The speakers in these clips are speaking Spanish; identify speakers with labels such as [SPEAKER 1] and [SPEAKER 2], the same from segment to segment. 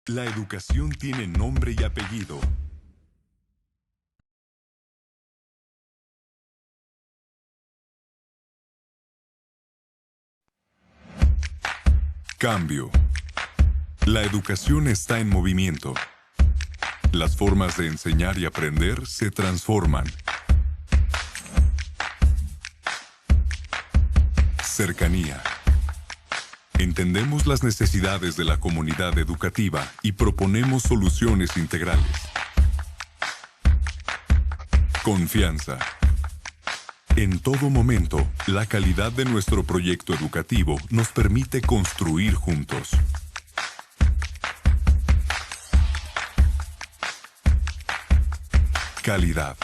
[SPEAKER 1] La educación tiene nombre y apellido. Cambio. La educación está en movimiento. Las formas de enseñar y aprender se transforman. Cercanía. Entendemos las necesidades de la comunidad educativa y proponemos soluciones integrales. Confianza. En todo momento, la calidad de nuestro proyecto educativo nos permite construir juntos. Calidad.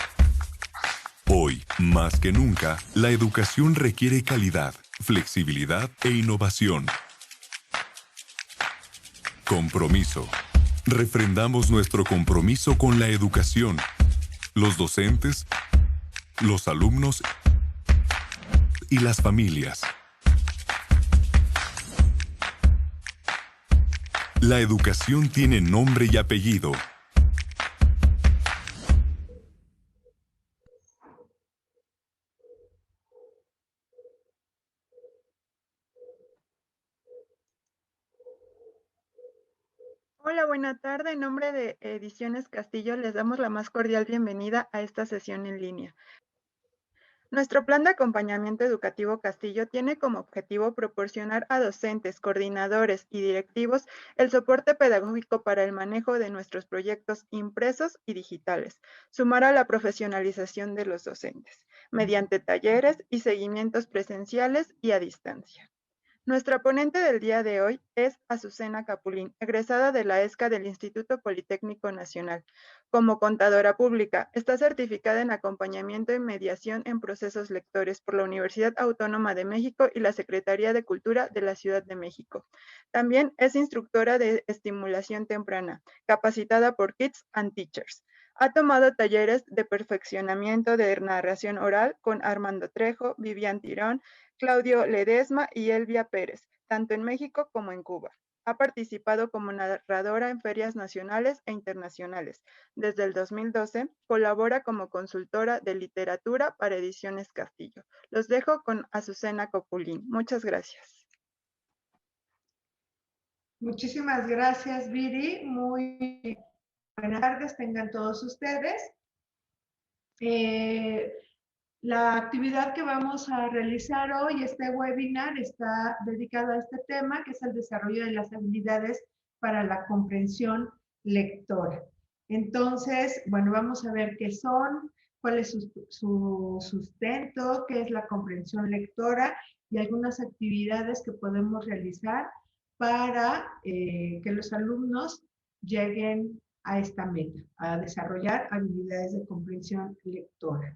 [SPEAKER 1] Hoy, más que nunca, la educación requiere calidad, flexibilidad e innovación. Compromiso. Refrendamos nuestro compromiso con la educación, los docentes, los alumnos y las familias. La educación tiene nombre y apellido.
[SPEAKER 2] Hola, buena tarde. En nombre de Ediciones Castillo les damos la más cordial bienvenida a esta sesión en línea. Nuestro plan de acompañamiento educativo Castillo tiene como objetivo proporcionar a docentes, coordinadores y directivos el soporte pedagógico para el manejo de nuestros proyectos impresos y digitales, sumar a la profesionalización de los docentes, mediante talleres y seguimientos presenciales y a distancia. Nuestra ponente del día de hoy es Azucena Capulín, egresada de la ESCA del Instituto Politécnico Nacional. Como contadora pública, está certificada en acompañamiento y mediación en procesos lectores por la Universidad Autónoma de México y la Secretaría de Cultura de la Ciudad de México. También es instructora de estimulación temprana, capacitada por Kids and Teachers. Ha tomado talleres de perfeccionamiento de narración oral con Armando Trejo, Vivian Tirón, Claudio Ledesma y Elvia Pérez, tanto en México como en Cuba. Ha participado como narradora en ferias nacionales e internacionales. Desde el 2012, colabora como consultora de literatura para Ediciones Castillo. Los dejo con Azucena Capulín. Muchas gracias.
[SPEAKER 3] Muchísimas gracias, Viri. Muy buenas tardes, tengan todos ustedes. La actividad que vamos a realizar hoy, este webinar, está dedicado a este tema, que es el desarrollo de las habilidades para la comprensión lectora. Entonces, bueno, vamos a ver qué son, cuál es su sustento, qué es la comprensión lectora y algunas actividades que podemos realizar para que los alumnos lleguen a esta meta, a desarrollar habilidades de comprensión lectora.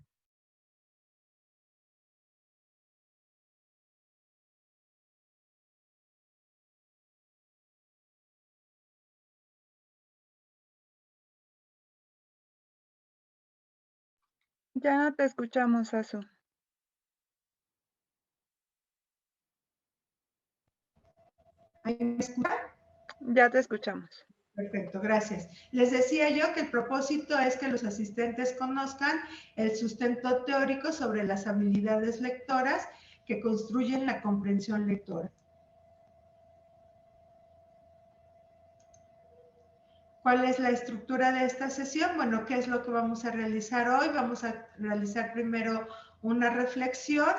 [SPEAKER 2] Ya no te escuchamos, Azu.
[SPEAKER 3] ¿Ahí me escuchan?
[SPEAKER 2] Ya te escuchamos.
[SPEAKER 3] Perfecto, gracias. Les decía yo que el propósito es que los asistentes conozcan el sustento teórico sobre las habilidades lectoras que construyen la comprensión lectora. ¿Cuál es la estructura de esta sesión? Bueno, ¿qué es lo que vamos a realizar hoy? Vamos a realizar primero una reflexión,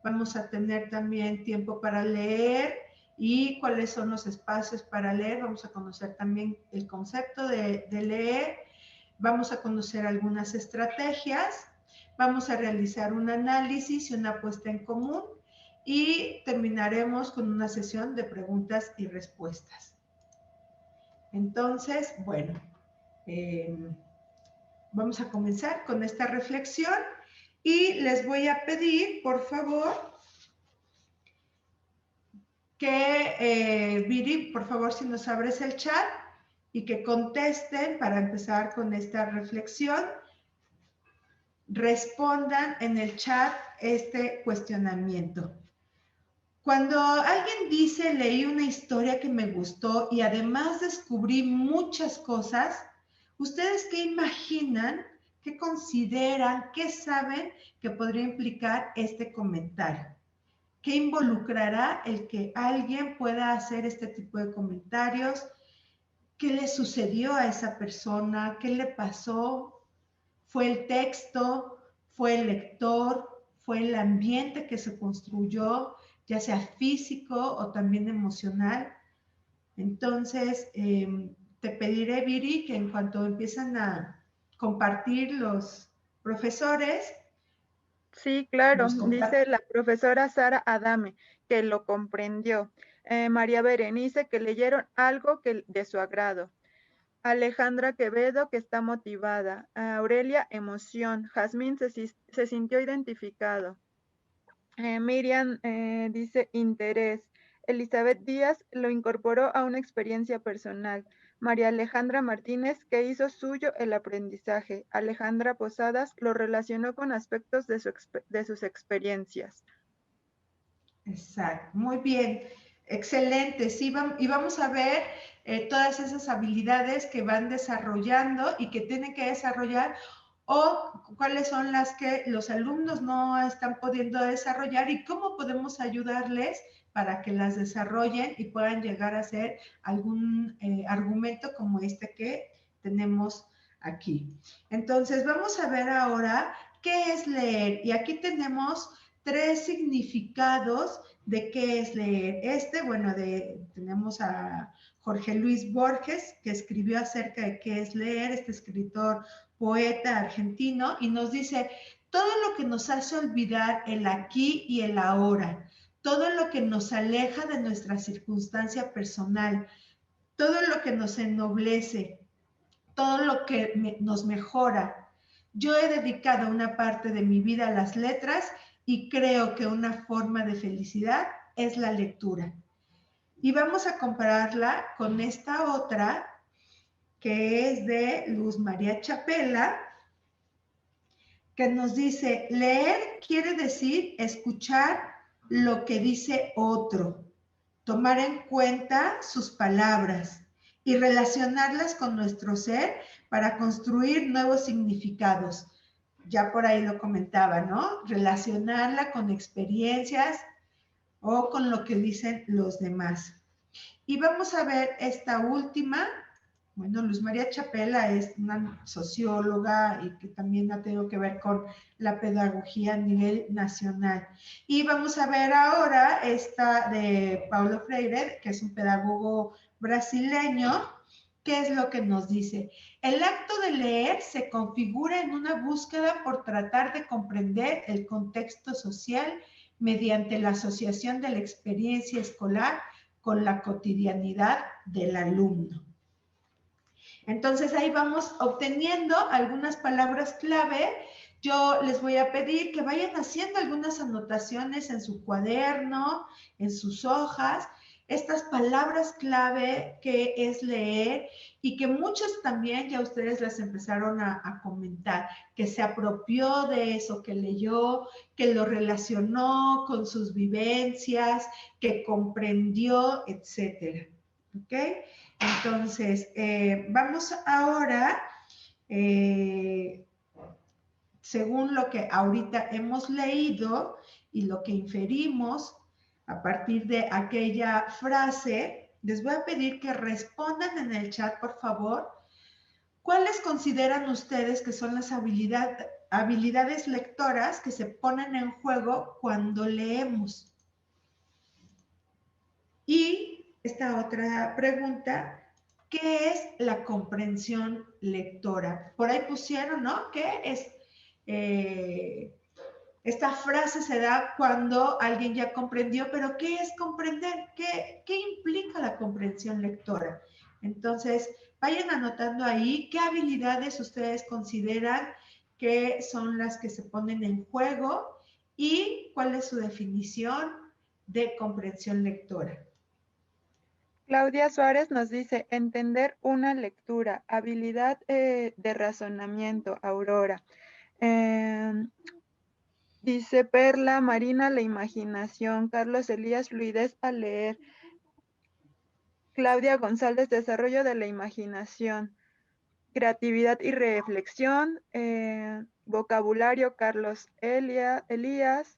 [SPEAKER 3] vamos a tener también tiempo para leer y cuáles son los espacios para leer. Vamos a conocer también el concepto de leer, vamos a conocer algunas estrategias, vamos a realizar un análisis y una puesta en común y terminaremos con una sesión de preguntas y respuestas. Entonces, bueno, vamos a comenzar con esta reflexión y les voy a pedir, por favor, que Viri, por favor, si nos abres el chat y que contesten para empezar con esta reflexión, respondan en el chat este cuestionamiento. Cuando alguien dice, leí una historia que me gustó y además descubrí muchas cosas, ¿ustedes qué imaginan, qué consideran, qué saben que podría implicar este comentario? ¿Qué involucrará el que alguien pueda hacer este tipo de comentarios? ¿Qué le sucedió a esa persona? ¿Qué le pasó? ¿Fue el texto? ¿Fue el lector? ¿Fue el ambiente que se construyó, ya sea físico o también emocional? Entonces, te pediré, Viri, que en cuanto empiezan a compartir los profesores,
[SPEAKER 2] Sí, claro,
[SPEAKER 3] nos
[SPEAKER 2] dice
[SPEAKER 3] compartan.
[SPEAKER 2] la profesora Sara Adame, que lo comprendió. María Berenice, que leyeron algo de su agrado. Alejandra Quevedo, que está motivada. Aurelia, emoción. Jazmín se sintió identificado. Miriam dice interés. Elizabeth Díaz lo incorporó a una experiencia personal. María Alejandra Martínez, que hizo suyo el aprendizaje. Alejandra Posadas lo relacionó con aspectos de sus experiencias.
[SPEAKER 3] Exacto, muy bien, excelente. Sí, y vamos a ver todas esas habilidades que van desarrollando y que tienen que desarrollar o cuáles son las que los alumnos no están pudiendo desarrollar y cómo podemos ayudarles para que las desarrollen y puedan llegar a ser algún argumento como este que tenemos aquí. Entonces, vamos a ver ahora qué es leer. Y aquí tenemos 3 significados de qué es leer. Bueno, tenemos a Jorge Luis Borges, que escribió acerca de qué es leer, este escritor, poeta argentino, y nos dice, todo lo que nos hace olvidar el aquí y el ahora, todo lo que nos aleja de nuestra circunstancia personal, todo lo que nos ennoblece, todo lo que nos mejora. Yo he dedicado una parte de mi vida a las letras y creo que una forma de felicidad es la lectura. Y vamos a compararla con esta otra, que es de Luz María Chapela, que nos dice, leer quiere decir escuchar lo que dice otro, tomar en cuenta sus palabras y relacionarlas con nuestro ser para construir nuevos significados. Ya por ahí lo comentaba, ¿no? Relacionarla con experiencias o con lo que dicen los demás. Y vamos a ver esta última. Bueno, Luz María Chapela es una socióloga y que también ha tenido que ver con la pedagogía a nivel nacional. Y vamos a ver ahora esta de Paulo Freire, que es un pedagogo brasileño. ¿Qué es lo que nos dice? El acto de leer se configura en una búsqueda por tratar de comprender el contexto social mediante la asociación de la experiencia escolar con la cotidianidad del alumno. Entonces ahí vamos obteniendo algunas palabras clave. Yo les voy a pedir que vayan haciendo algunas anotaciones en su cuaderno, en sus hojas, estas palabras clave que es leer y que muchas también ya ustedes las empezaron a comentar, que se apropió de eso que leyó, que lo relacionó con sus vivencias, que comprendió, etcétera. ¿Ok? Entonces, vamos ahora, según lo que ahorita hemos leído y lo que inferimos a partir de aquella frase, les voy a pedir que respondan en el chat, por favor, ¿cuáles consideran ustedes que son las habilidades lectoras que se ponen en juego cuando leemos? Y esta otra pregunta, ¿qué es la comprensión lectora? Por ahí pusieron, ¿no? ¿Qué es? Esta frase se da cuando alguien ya comprendió, pero ¿qué es comprender? ¿Qué implica la comprensión lectora? Entonces, vayan anotando ahí qué habilidades ustedes consideran que son las que se ponen en juego y cuál es su definición de comprensión lectora.
[SPEAKER 2] Claudia Suárez nos dice, entender una lectura, habilidad de razonamiento, Aurora. Dice Perla, Marina, la imaginación. Carlos Elías, fluidez al leer. Claudia González, desarrollo de la imaginación. Creatividad y reflexión. Vocabulario, Carlos Elías.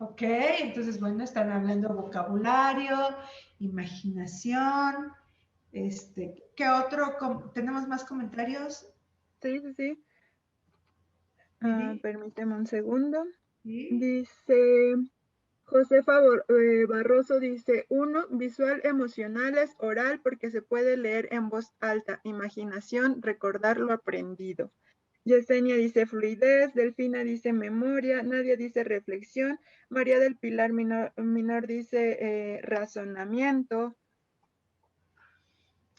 [SPEAKER 3] Ok, entonces, bueno, están hablando vocabulario, imaginación. ¿Qué otro? ¿Tenemos más comentarios?
[SPEAKER 2] Sí, sí, sí.
[SPEAKER 3] Miri?
[SPEAKER 2] Permíteme un segundo.
[SPEAKER 3] ¿Sí?
[SPEAKER 2] Dice Josefa Barroso, dice, 1, visual, emocionales, oral, porque se puede leer en voz alta, imaginación, recordar lo aprendido. Yesenia dice fluidez, Delfina dice memoria, Nadia dice reflexión, María del Pilar Minor dice razonamiento.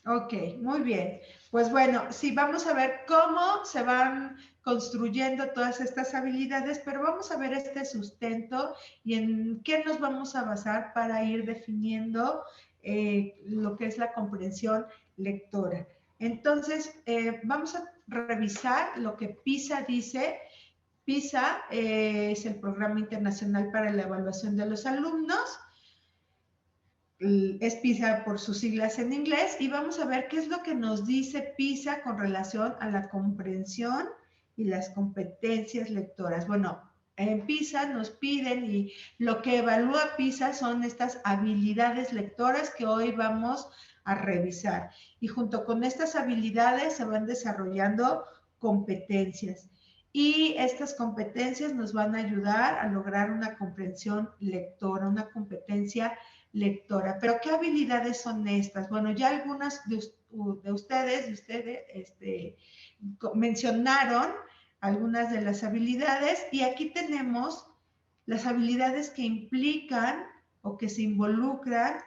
[SPEAKER 3] Ok, muy bien. Pues bueno, sí, vamos a ver cómo se van construyendo todas estas habilidades, pero vamos a ver este sustento y en qué nos vamos a basar para ir definiendo lo que es la comprensión lectora. Entonces, vamos a revisar lo que PISA dice. PISA es el Programa Internacional para la Evaluación de los Alumnos. Es PISA por sus siglas en inglés, y vamos a ver qué es lo que nos dice PISA con relación a la comprensión y las competencias lectoras. Bueno, en PISA nos piden, y lo que evalúa PISA son estas habilidades lectoras que hoy vamos a revisar. Y junto con estas habilidades se van desarrollando competencias. Y estas competencias nos van a ayudar a lograr una comprensión lectora, una competencia lectora. Pero ¿qué habilidades son estas? Bueno, ya algunas de ustedes mencionaron algunas de las habilidades, y aquí tenemos las habilidades que implican o que se involucran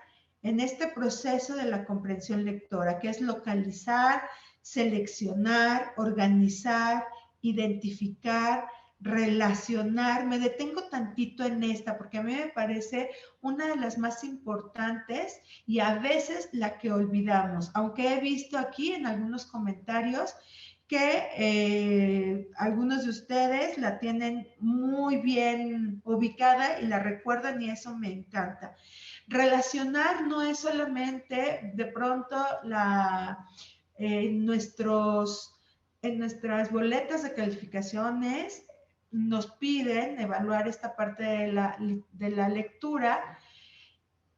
[SPEAKER 3] en este proceso de la comprensión lectora, que es localizar, seleccionar, organizar, identificar, relacionar. Me detengo tantito en esta porque a mí me parece una de las más importantes y a veces la que olvidamos, aunque he visto aquí en algunos comentarios que algunos de ustedes la tienen muy bien ubicada y la recuerdan, y eso me encanta. Relacionar no es solamente de pronto en nuestras boletas de calificaciones nos piden evaluar esta parte de la lectura,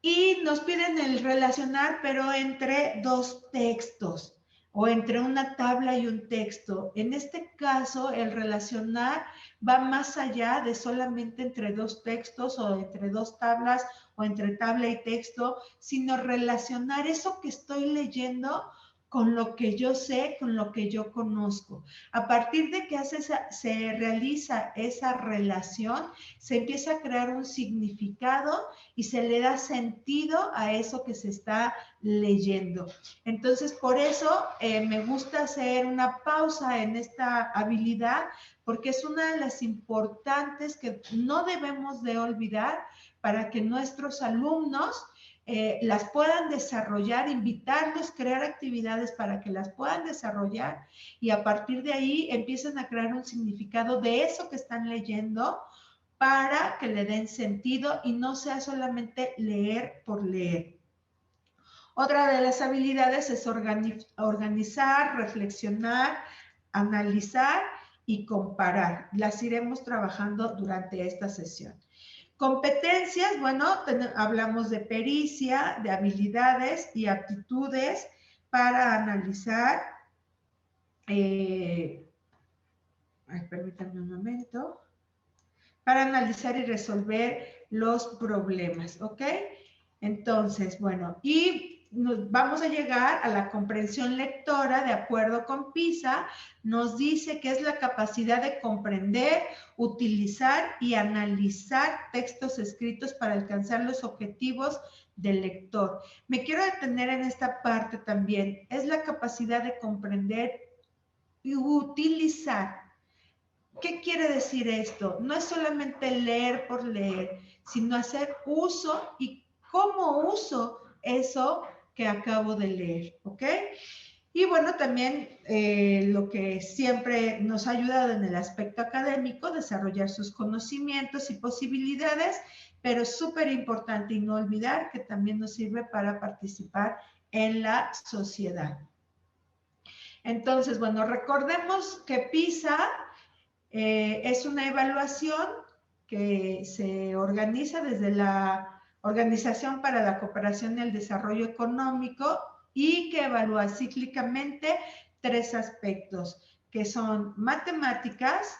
[SPEAKER 3] y nos piden el relacionar, pero entre dos textos o entre una tabla y un texto. En este caso, el relacionar va más allá de solamente entre dos textos o entre dos tablas o entre tabla y texto, sino relacionar eso que estoy leyendo con lo que yo sé, con lo que yo conozco. A partir de que se realiza esa relación, se empieza a crear un significado y se le da sentido a eso que se está leyendo. Entonces, por eso me gusta hacer una pausa en esta habilidad, porque es una de las importantes que no debemos de olvidar para que nuestros alumnos las puedan desarrollar, invitarlos, crear actividades para que las puedan desarrollar, y a partir de ahí empiezan a crear un significado de eso que están leyendo para que le den sentido y no sea solamente leer por leer. Otra de las habilidades es organizar, reflexionar, analizar y comparar. Las iremos trabajando durante esta sesión. Competencias, bueno, hablamos de pericia, de habilidades y aptitudes para analizar. Permítanme un momento. Para analizar y resolver los problemas, ¿ok? Entonces, bueno, y vamos a llegar a la comprensión lectora. De acuerdo con PISA, nos dice que es la capacidad de comprender, utilizar y analizar textos escritos para alcanzar los objetivos del lector. Me quiero detener en esta parte también. Es la capacidad de comprender y utilizar. ¿Qué quiere decir esto? No es solamente leer por leer, sino hacer uso y cómo uso eso que acabo de leer, ¿ok? Y bueno, también lo que siempre nos ha ayudado en el aspecto académico, desarrollar sus conocimientos y posibilidades, pero súper importante y no olvidar que también nos sirve para participar en la sociedad. Entonces, bueno, recordemos que PISA es una evaluación que se organiza desde la Organización para la Cooperación y el Desarrollo Económico y que evalúa cíclicamente 3 aspectos, que son matemáticas,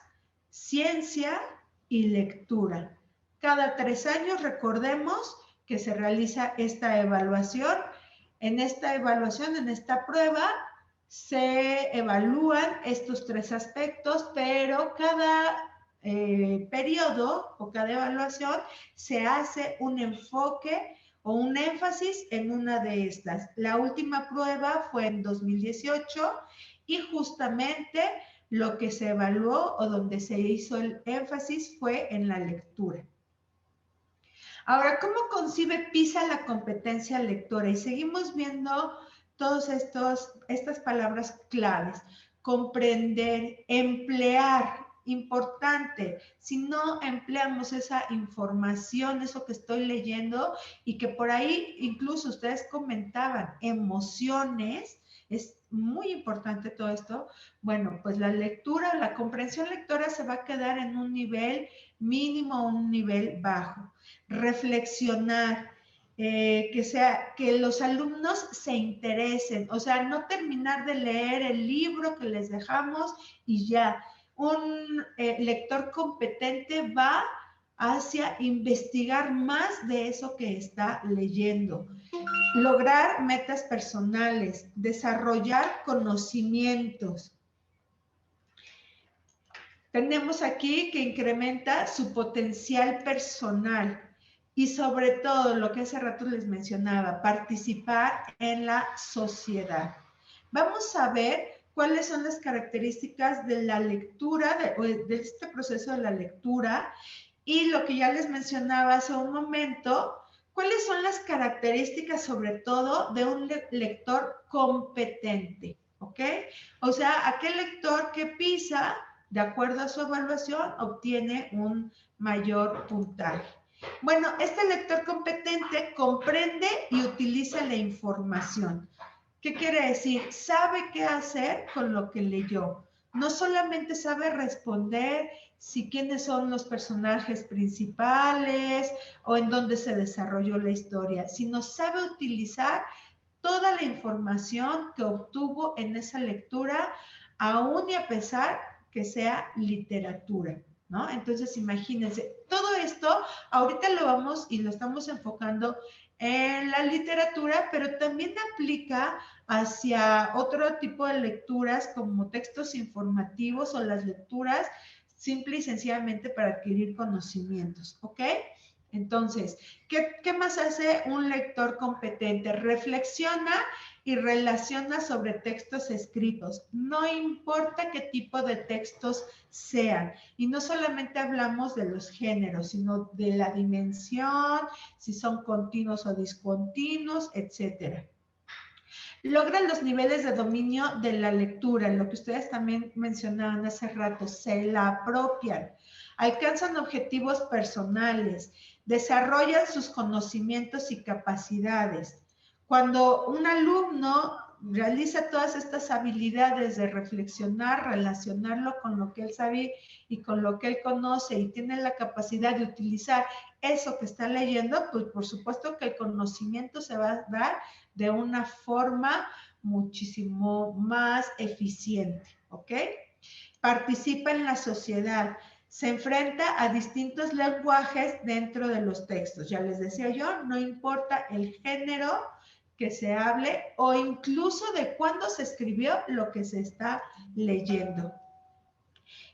[SPEAKER 3] ciencia y lectura. Cada 3 años, recordemos que se realiza esta evaluación. En esta evaluación, en esta prueba, se evalúan estos 3 aspectos, pero cada periodo o cada evaluación se hace un enfoque o un énfasis en una de estas. La última prueba fue en 2018 y justamente lo que se evaluó o donde se hizo el énfasis fue en la lectura. Ahora, ¿cómo concibe PISA la competencia lectora? Y seguimos viendo todas estas palabras claves. Comprender, emplear, importante. Si no empleamos esa información, eso que estoy leyendo, y que por ahí incluso ustedes comentaban, emociones, es muy importante todo esto. Bueno, pues la lectura, la comprensión lectora se va a quedar en un nivel mínimo o un nivel bajo. Reflexionar, que los alumnos se interesen, o sea, no terminar de leer el libro que les dejamos y ya. Un lector competente va hacia investigar más de eso que está leyendo. Lograr metas personales, desarrollar conocimientos. Tenemos aquí que incrementa su potencial personal y sobre todo lo que hace rato les mencionaba, participar en la sociedad. Vamos a ver cuáles son las características de la lectura, de este proceso de la lectura y lo que ya les mencionaba hace un momento, cuáles son las características sobre todo de un lector competente, ¿ok? O sea, aquel lector que PISA, de acuerdo a su evaluación, obtiene un mayor puntaje. Bueno, este lector competente comprende y utiliza la información. ¿Qué quiere decir? Sabe qué hacer con lo que leyó. No solamente sabe responder si quiénes son los personajes principales o en dónde se desarrolló la historia, sino sabe utilizar toda la información que obtuvo en esa lectura, aún y a pesar que sea literatura, ¿no? Entonces, imagínense, todo esto ahorita lo vamos y lo estamos enfocando en la literatura, pero también aplica hacia otro tipo de lecturas como textos informativos o las lecturas simple y sencillamente para adquirir conocimientos, ¿ok? Entonces, ¿qué más hace un lector competente? Reflexiona y relaciona sobre textos escritos. No importa qué tipo de textos sean. Y no solamente hablamos de los géneros, sino de la dimensión, si son continuos o discontinuos, etcétera. Logran los niveles de dominio de la lectura, lo que ustedes también mencionaban hace rato, se la apropian, alcanzan objetivos personales, desarrollan sus conocimientos y capacidades. Cuando un alumno realiza todas estas habilidades de reflexionar, relacionarlo con lo que él sabe y con lo que él conoce y tiene la capacidad de utilizar eso que está leyendo, pues por supuesto que el conocimiento se va a dar de una forma muchísimo más eficiente, ¿ok? Participa en la sociedad, se enfrenta a distintos lenguajes dentro de los textos. Ya les decía yo, no importa el género que se hable o incluso de cuándo se escribió lo que se está leyendo.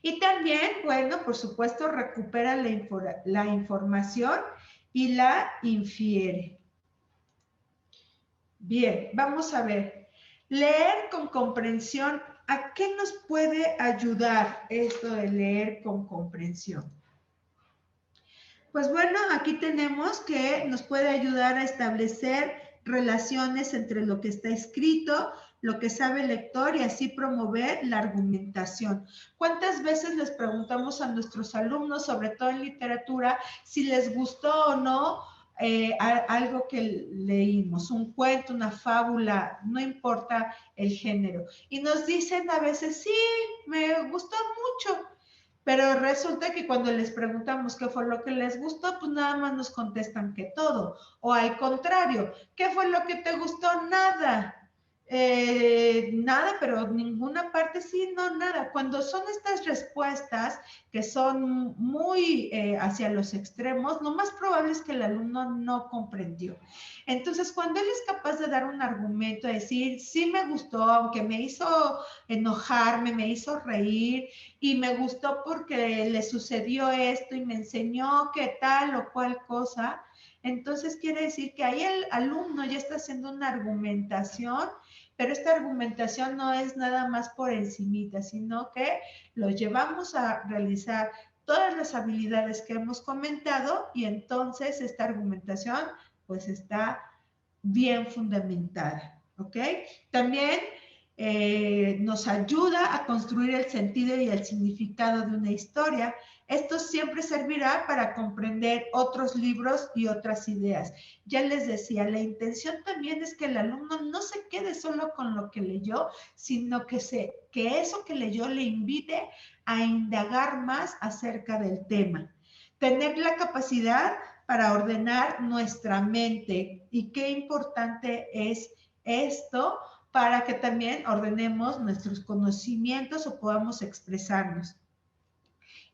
[SPEAKER 3] Y también, bueno, por supuesto, recupera la información y la infiere. Bien, vamos a ver. Leer con comprensión, ¿a qué nos puede ayudar esto de leer con comprensión? Pues bueno, aquí tenemos que nos puede ayudar a establecer relaciones entre lo que está escrito, lo que sabe el lector y así promover la argumentación. ¿Cuántas veces les preguntamos a nuestros alumnos, sobre todo en literatura, si les gustó o no algo que leímos, un cuento, una fábula, no importa el género? Y nos dicen a veces, sí, me gustó mucho. Pero resulta que cuando les preguntamos qué fue lo que les gustó, pues nada más nos contestan que todo. O al contrario, ¿qué fue lo que te gustó? Nada. Nada, pero ninguna parte sí, no, nada. Cuando son estas respuestas que son muy hacia los extremos, lo más probable es que el alumno no comprendió. Entonces, cuando él es capaz de dar un argumento, decir, sí me gustó, aunque me hizo enojarme, me hizo reír, y me gustó porque le sucedió esto y me enseñó que tal o cual cosa, entonces quiere decir que ahí el alumno ya está haciendo una argumentación, pero esta argumentación no es nada más por encimita, sino que lo llevamos a realizar todas las habilidades que hemos comentado y entonces esta argumentación pues está bien fundamentada, ¿ok? También nos ayuda a construir el sentido y el significado de una historia. Esto siempre servirá para comprender otros libros y otras ideas. Ya les decía, la intención también es que el alumno no se quede solo con lo que leyó, sino que eso que leyó le invite a indagar más acerca del tema. Tener la capacidad para ordenar nuestra mente. Y qué importante es esto para que también ordenemos nuestros conocimientos o podamos expresarnos.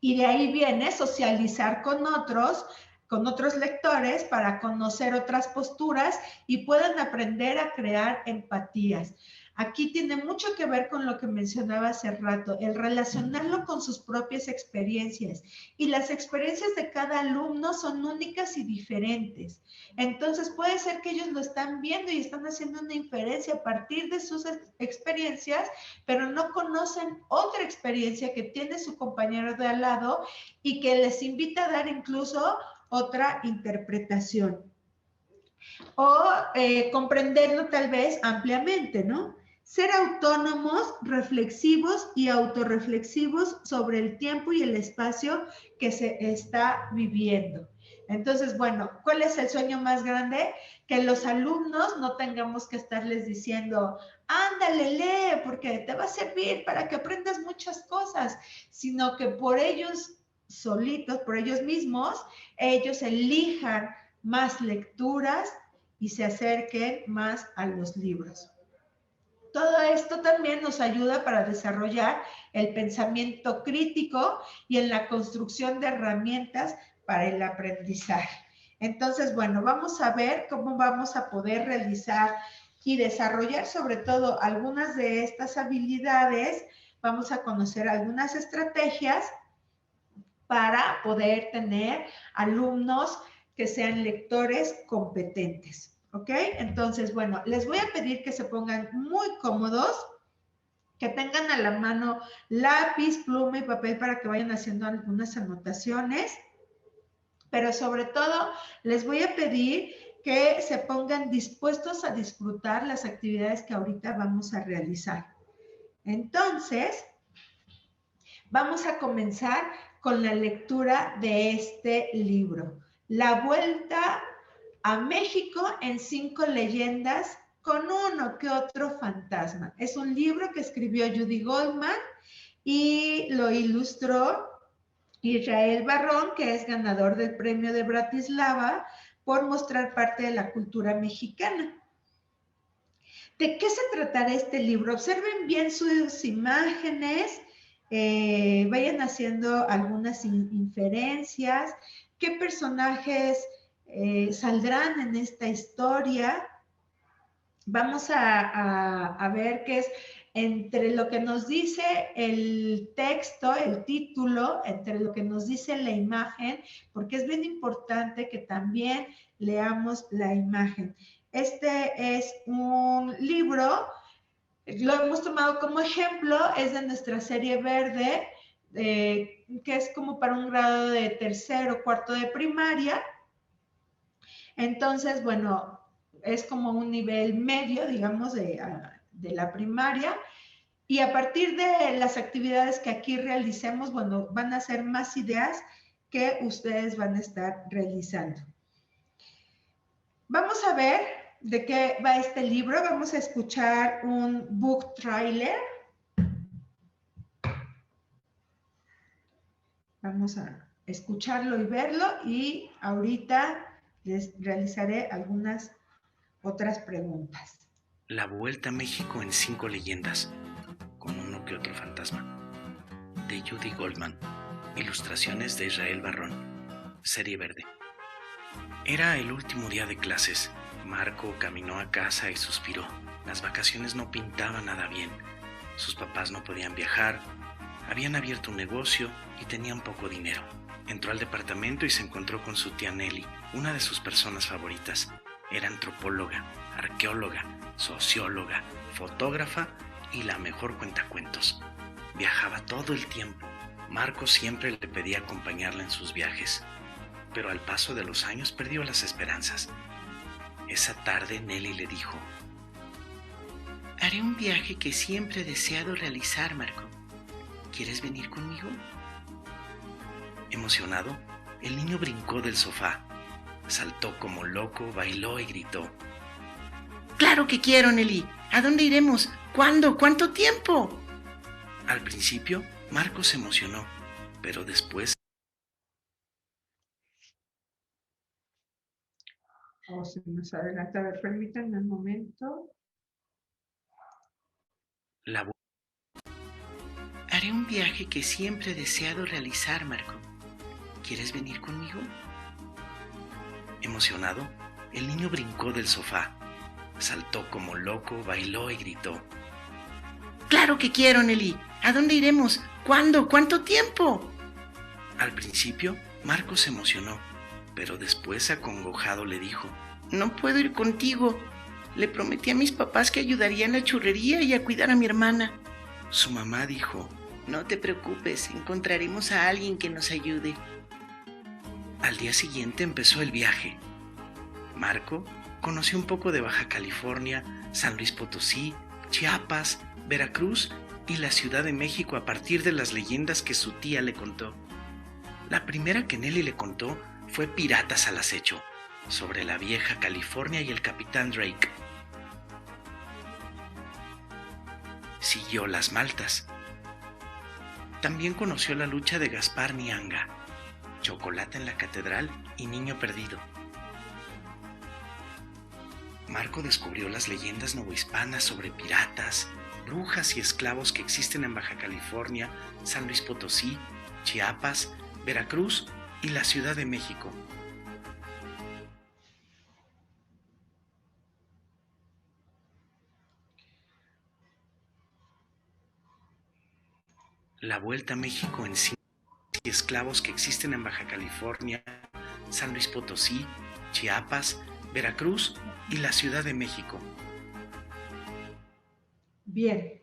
[SPEAKER 3] Y de ahí viene socializar con otros lectores para conocer otras posturas y puedan aprender a crear empatías. Aquí tiene mucho que ver con lo que mencionaba hace rato, el relacionarlo con sus propias experiencias. Y las experiencias de cada alumno son únicas y diferentes. Entonces puede ser que ellos lo están viendo y están haciendo una inferencia a partir de sus experiencias, pero no conocen otra experiencia que tiene su compañero de al lado y que les invita a dar incluso otra interpretación. O comprenderlo tal vez ampliamente, ¿no? Ser autónomos, reflexivos y autorreflexivos sobre el tiempo y el espacio que se está viviendo. Entonces, bueno, ¿cuál es el sueño más grande? Que los alumnos no tengamos que estarles diciendo, ándale, lee, porque te va a servir para que aprendas muchas cosas, sino que por ellos solitos, por ellos mismos, ellos elijan más lecturas y se acerquen más a los libros. Todo esto también nos ayuda para desarrollar el pensamiento crítico y en la construcción de herramientas para el aprendizaje. Entonces, bueno, vamos a ver cómo vamos a poder realizar y desarrollar sobre todo algunas de estas habilidades. Vamos a conocer algunas estrategias para poder tener alumnos que sean lectores competentes. ¿Ok? Entonces, bueno, les voy a pedir que se pongan muy cómodos, que tengan a la mano lápiz, pluma y papel para que vayan haciendo algunas anotaciones, pero sobre todo les voy a pedir que se pongan dispuestos a disfrutar las actividades que ahorita vamos a realizar. Entonces, vamos a comenzar con la lectura de este libro, La Vuelta a México en 5 leyendas con uno que otro fantasma. Es un libro que escribió Judy Goldman y lo ilustró Israel Barrón, que es ganador del premio de Bratislava por mostrar parte de la cultura mexicana. ¿De qué se tratará este libro? Observen bien sus imágenes, vayan haciendo algunas inferencias, qué personajes saldrán en esta historia. Vamos a ver qué es entre lo que nos dice el texto, el título, entre lo que nos dice la imagen, porque es bien importante que también leamos la imagen. Este es un libro, lo hemos tomado como ejemplo, es de nuestra serie verde, que es como para un grado de tercero o cuarto de primaria. Entonces, bueno, es como un nivel medio, digamos, de la primaria. Y a partir de las actividades que aquí realicemos, bueno, van a ser más ideas que ustedes van a estar realizando. Vamos a ver de qué va este libro. Vamos a escuchar un book trailer. Vamos a escucharlo y verlo y ahorita les realizaré algunas otras preguntas.
[SPEAKER 4] La Vuelta a México en 5 leyendas, con uno que otro fantasma. De Judy Goldman. Ilustraciones de Israel Barrón. Serie verde. Era el último día de clases. Marco caminó a casa y suspiró. Las vacaciones no pintaban nada bien. Sus papás no podían viajar, habían abierto un negocio y tenían poco dinero. Entró al departamento y se encontró con su tía Nelly, una de sus personas favoritas. Era antropóloga, arqueóloga, socióloga, fotógrafa y la mejor cuentacuentos. Viajaba todo el tiempo. Marco siempre le pedía acompañarla en sus viajes, pero al paso de los años perdió las esperanzas. Esa tarde Nelly le dijo: «Haré un viaje que siempre he deseado realizar, Marco. ¿Quieres venir conmigo?». Emocionado, el niño brincó del sofá, saltó como loco, bailó y gritó: «¡Claro que quiero, Nelly! ¿A dónde iremos? ¿Cuándo? ¿Cuánto tiempo?». Al principio, Marco se emocionó, pero después...
[SPEAKER 3] Se nos adelanta. A ver, permítanme un momento.
[SPEAKER 4] Haré un viaje que siempre he deseado realizar, Marco. ¿Quieres venir conmigo?». Emocionado, el niño brincó del sofá, saltó como loco, bailó y gritó: «¡Claro que quiero, Nelly! ¿A dónde iremos? ¿Cuándo? ¿Cuánto tiempo?». Al principio, Marco se emocionó, pero después, acongojado, le dijo: «No puedo ir contigo. Le prometí a mis papás que ayudaría en la churrería y a cuidar a mi hermana». Su mamá dijo: «No te preocupes, encontraremos a alguien que nos ayude». Al día siguiente empezó el viaje. Marco conoció un poco de Baja California, San Luis Potosí, Chiapas, Veracruz y la Ciudad de México a partir de las leyendas que su tía le contó. La primera que Nelly le contó fue Piratas al acecho, sobre la vieja California y el capitán Drake. Siguió Las Maltas. También conoció la lucha de Gaspar Nianga, Chocolate en la Catedral y Niño Perdido. Marco descubrió las leyendas novohispanas sobre piratas, brujas y esclavos que existen en Baja California, San Luis Potosí, Chiapas, Veracruz y la Ciudad de México. La Vuelta a México en 5 esclavos que existen en Baja California, San Luis Potosí, Chiapas, Veracruz y la Ciudad de México.
[SPEAKER 3] Bien.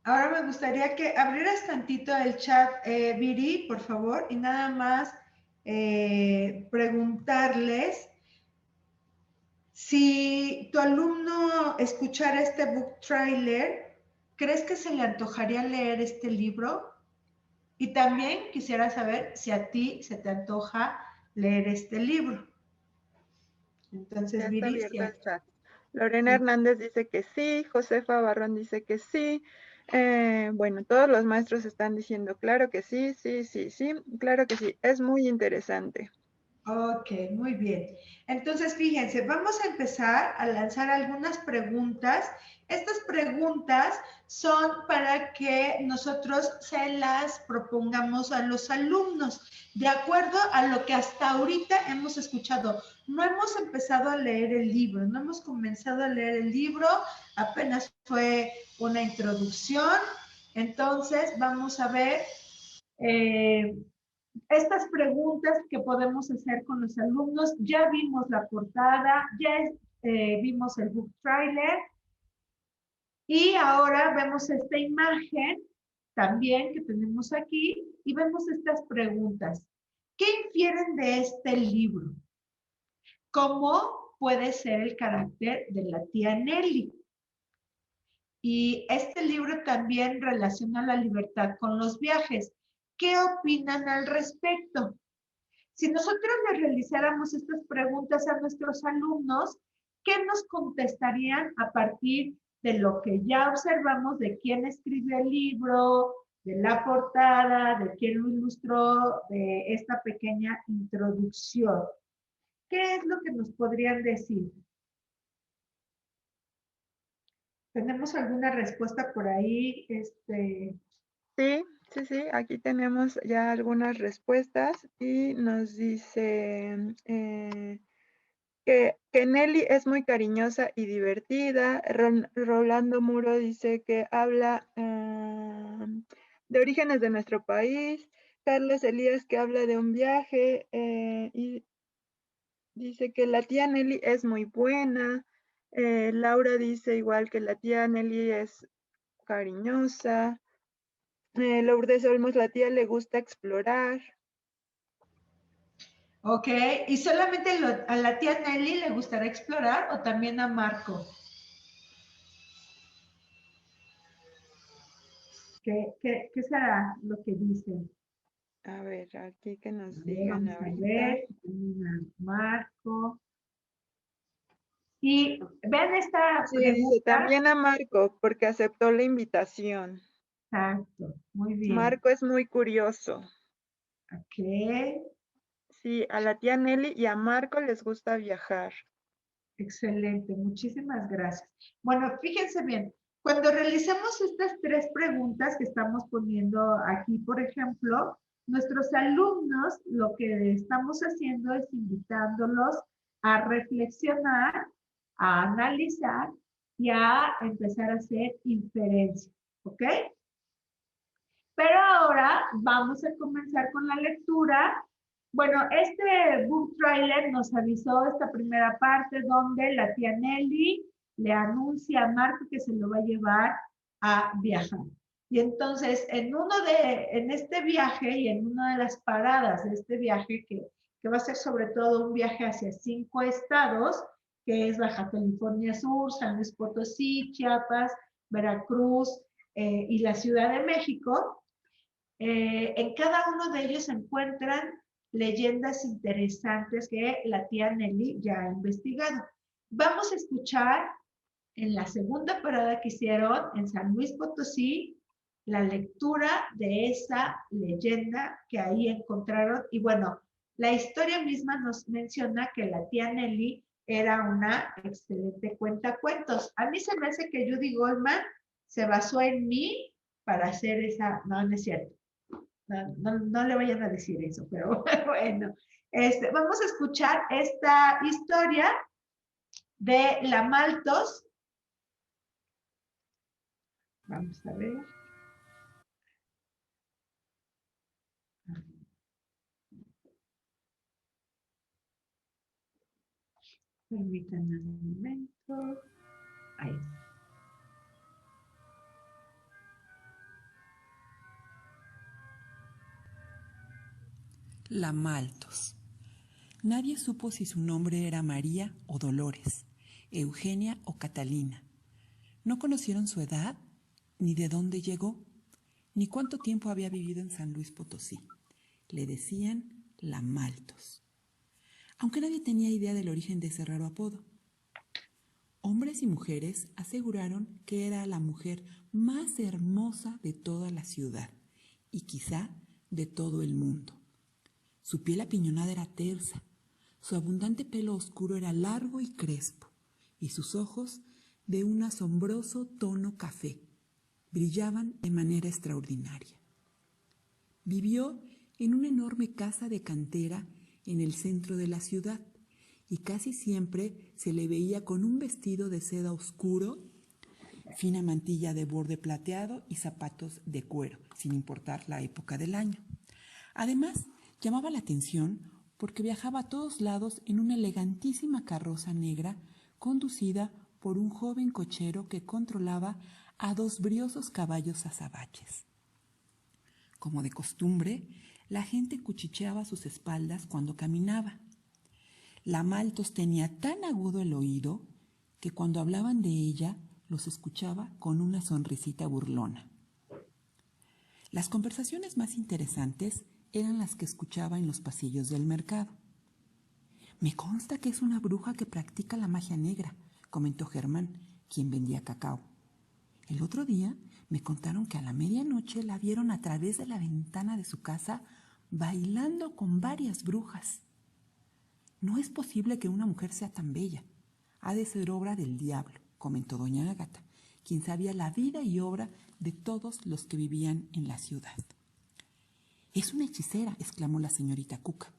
[SPEAKER 3] Ahora me gustaría que abrieras tantito el chat, Viri, por favor, y nada más preguntarles si tu alumno escuchara este book trailer, ¿crees que se le antojaría leer este libro? Y también quisiera saber si a ti se te antoja leer este libro. Entonces,
[SPEAKER 2] Ya está
[SPEAKER 3] Viri,
[SPEAKER 2] abierto
[SPEAKER 3] sí.
[SPEAKER 2] el chat. Lorena Hernández dice que sí, Josefa Barrón dice que sí. Bueno, todos los maestros están diciendo claro que sí, sí, sí, sí, claro que sí. Es muy interesante.
[SPEAKER 3] Ok, muy bien. Entonces, fíjense, vamos a empezar a lanzar algunas preguntas. Estas preguntas son para que nosotros se las propongamos a los alumnos, de acuerdo a lo que hasta ahorita hemos escuchado. No hemos empezado a leer el libro, no hemos comenzado a leer el libro, apenas fue una introducción. Entonces, vamos a ver estas preguntas que podemos hacer con los alumnos. Ya vimos la portada, ya vimos el book trailer y ahora vemos esta imagen también que tenemos aquí y vemos estas preguntas. ¿Qué infieren de este libro? ¿Cómo puede ser el carácter de la tía Nelly. Y este libro también relaciona la libertad con los viajes. ¿Qué opinan al respecto? Si nosotros les realizáramos estas preguntas a nuestros alumnos, ¿qué nos contestarían a partir de lo que ya observamos de quién escribió el libro, de la portada, de quién lo ilustró, de esta pequeña introducción? ¿Qué es lo que nos podrían decir? ¿Tenemos alguna respuesta por ahí?
[SPEAKER 2] Sí, aquí tenemos ya algunas respuestas y nos dice que Nelly es muy cariñosa y divertida. Rolando Muro dice que habla de orígenes de nuestro país. Carlos Elías que habla de un viaje y dice que la tía Nelly es muy buena. Laura dice igual que la tía Nelly es cariñosa. Lourdes Olmos, la tía le gusta explorar.
[SPEAKER 3] Ok, ¿y solamente a la tía Nelly le gustará explorar o también a Marco? ¿Qué será lo que dicen?
[SPEAKER 2] A ver, aquí que nos
[SPEAKER 3] A ver,
[SPEAKER 2] digan
[SPEAKER 3] vamos a
[SPEAKER 2] ahorita.
[SPEAKER 3] ver, Marco. Y vean esta
[SPEAKER 2] Sí, dice
[SPEAKER 3] pregunta.
[SPEAKER 2] también a Marco, porque aceptó la invitación.
[SPEAKER 3] Exacto, muy bien.
[SPEAKER 2] Marco es muy curioso.
[SPEAKER 3] Ok,
[SPEAKER 2] Sí, a la tía Nelly y a Marco les gusta viajar.
[SPEAKER 3] excelente, muchísimas gracias. Bueno, fíjense bien, cuando realizamos estas tres preguntas que estamos poniendo aquí, por ejemplo, nuestros alumnos lo que estamos haciendo es invitándolos a reflexionar, a analizar y a empezar a hacer inferencias, ¿ok? Pero ahora vamos a comenzar con la lectura. Bueno, este book trailer nos avisó esta primera parte donde la tía Nelly le anuncia a Marco que se lo va a llevar a viajar. Y entonces, en este viaje y en una de las paradas de este viaje, que va a ser sobre todo un viaje hacia 5 estados, que es Baja California Sur, San Luis Potosí, Chiapas, Veracruz y la Ciudad de México, en cada uno de ellos se encuentran leyendas interesantes que la tía Nelly ya ha investigado. Vamos a escuchar en la segunda parada que hicieron en San Luis Potosí la lectura de esa leyenda que ahí encontraron. Y bueno, la historia misma nos menciona que la tía Nelly era una excelente cuentacuentos. A mí se me hace que Judy Goldman se basó en mí para hacer esa, no, no es cierto. No le vayan a decir eso, pero bueno, vamos a escuchar esta historia de la Maltos. Vamos a ver. Permítanme un momento. Ahí está.
[SPEAKER 5] La Maltos. Nadie supo si su nombre era María o Dolores, Eugenia o Catalina. No conocieron su edad, ni de dónde llegó, ni cuánto tiempo había vivido en San Luis Potosí. Le decían la Maltos, aunque nadie tenía idea del origen de ese raro apodo. Hombres y mujeres aseguraron que era la mujer más hermosa de toda la ciudad y quizá de todo el mundo. Su piel apiñonada era tersa, su abundante pelo oscuro era largo y crespo, y sus ojos, de un asombroso tono café, brillaban de manera extraordinaria. Vivió en una enorme casa de cantera en el centro de la ciudad, y casi siempre se le veía con un vestido de seda oscuro, fina mantilla de borde plateado y zapatos de cuero, sin importar la época del año. Además, llamaba la atención porque viajaba a todos lados en una elegantísima carroza negra conducida por un joven cochero que controlaba a 2 briosos caballos azabaches. Como de costumbre, la gente cuchicheaba sus espaldas cuando caminaba. La Maltos tenía tan agudo el oído que cuando hablaban de ella los escuchaba con una sonrisita burlona. Las conversaciones más interesantes eran las que escuchaba en los pasillos del mercado. Me consta que es una bruja que practica la magia negra, comentó Germán, quien vendía cacao. El otro día me contaron que a la medianoche la vieron a través de la ventana de su casa bailando con varias brujas. No es posible que una mujer sea tan bella. Ha de ser obra del diablo, comentó doña Ágata, quien sabía la vida y obra de todos los que vivían en la ciudad. Es una hechicera, exclamó la señorita Cuca.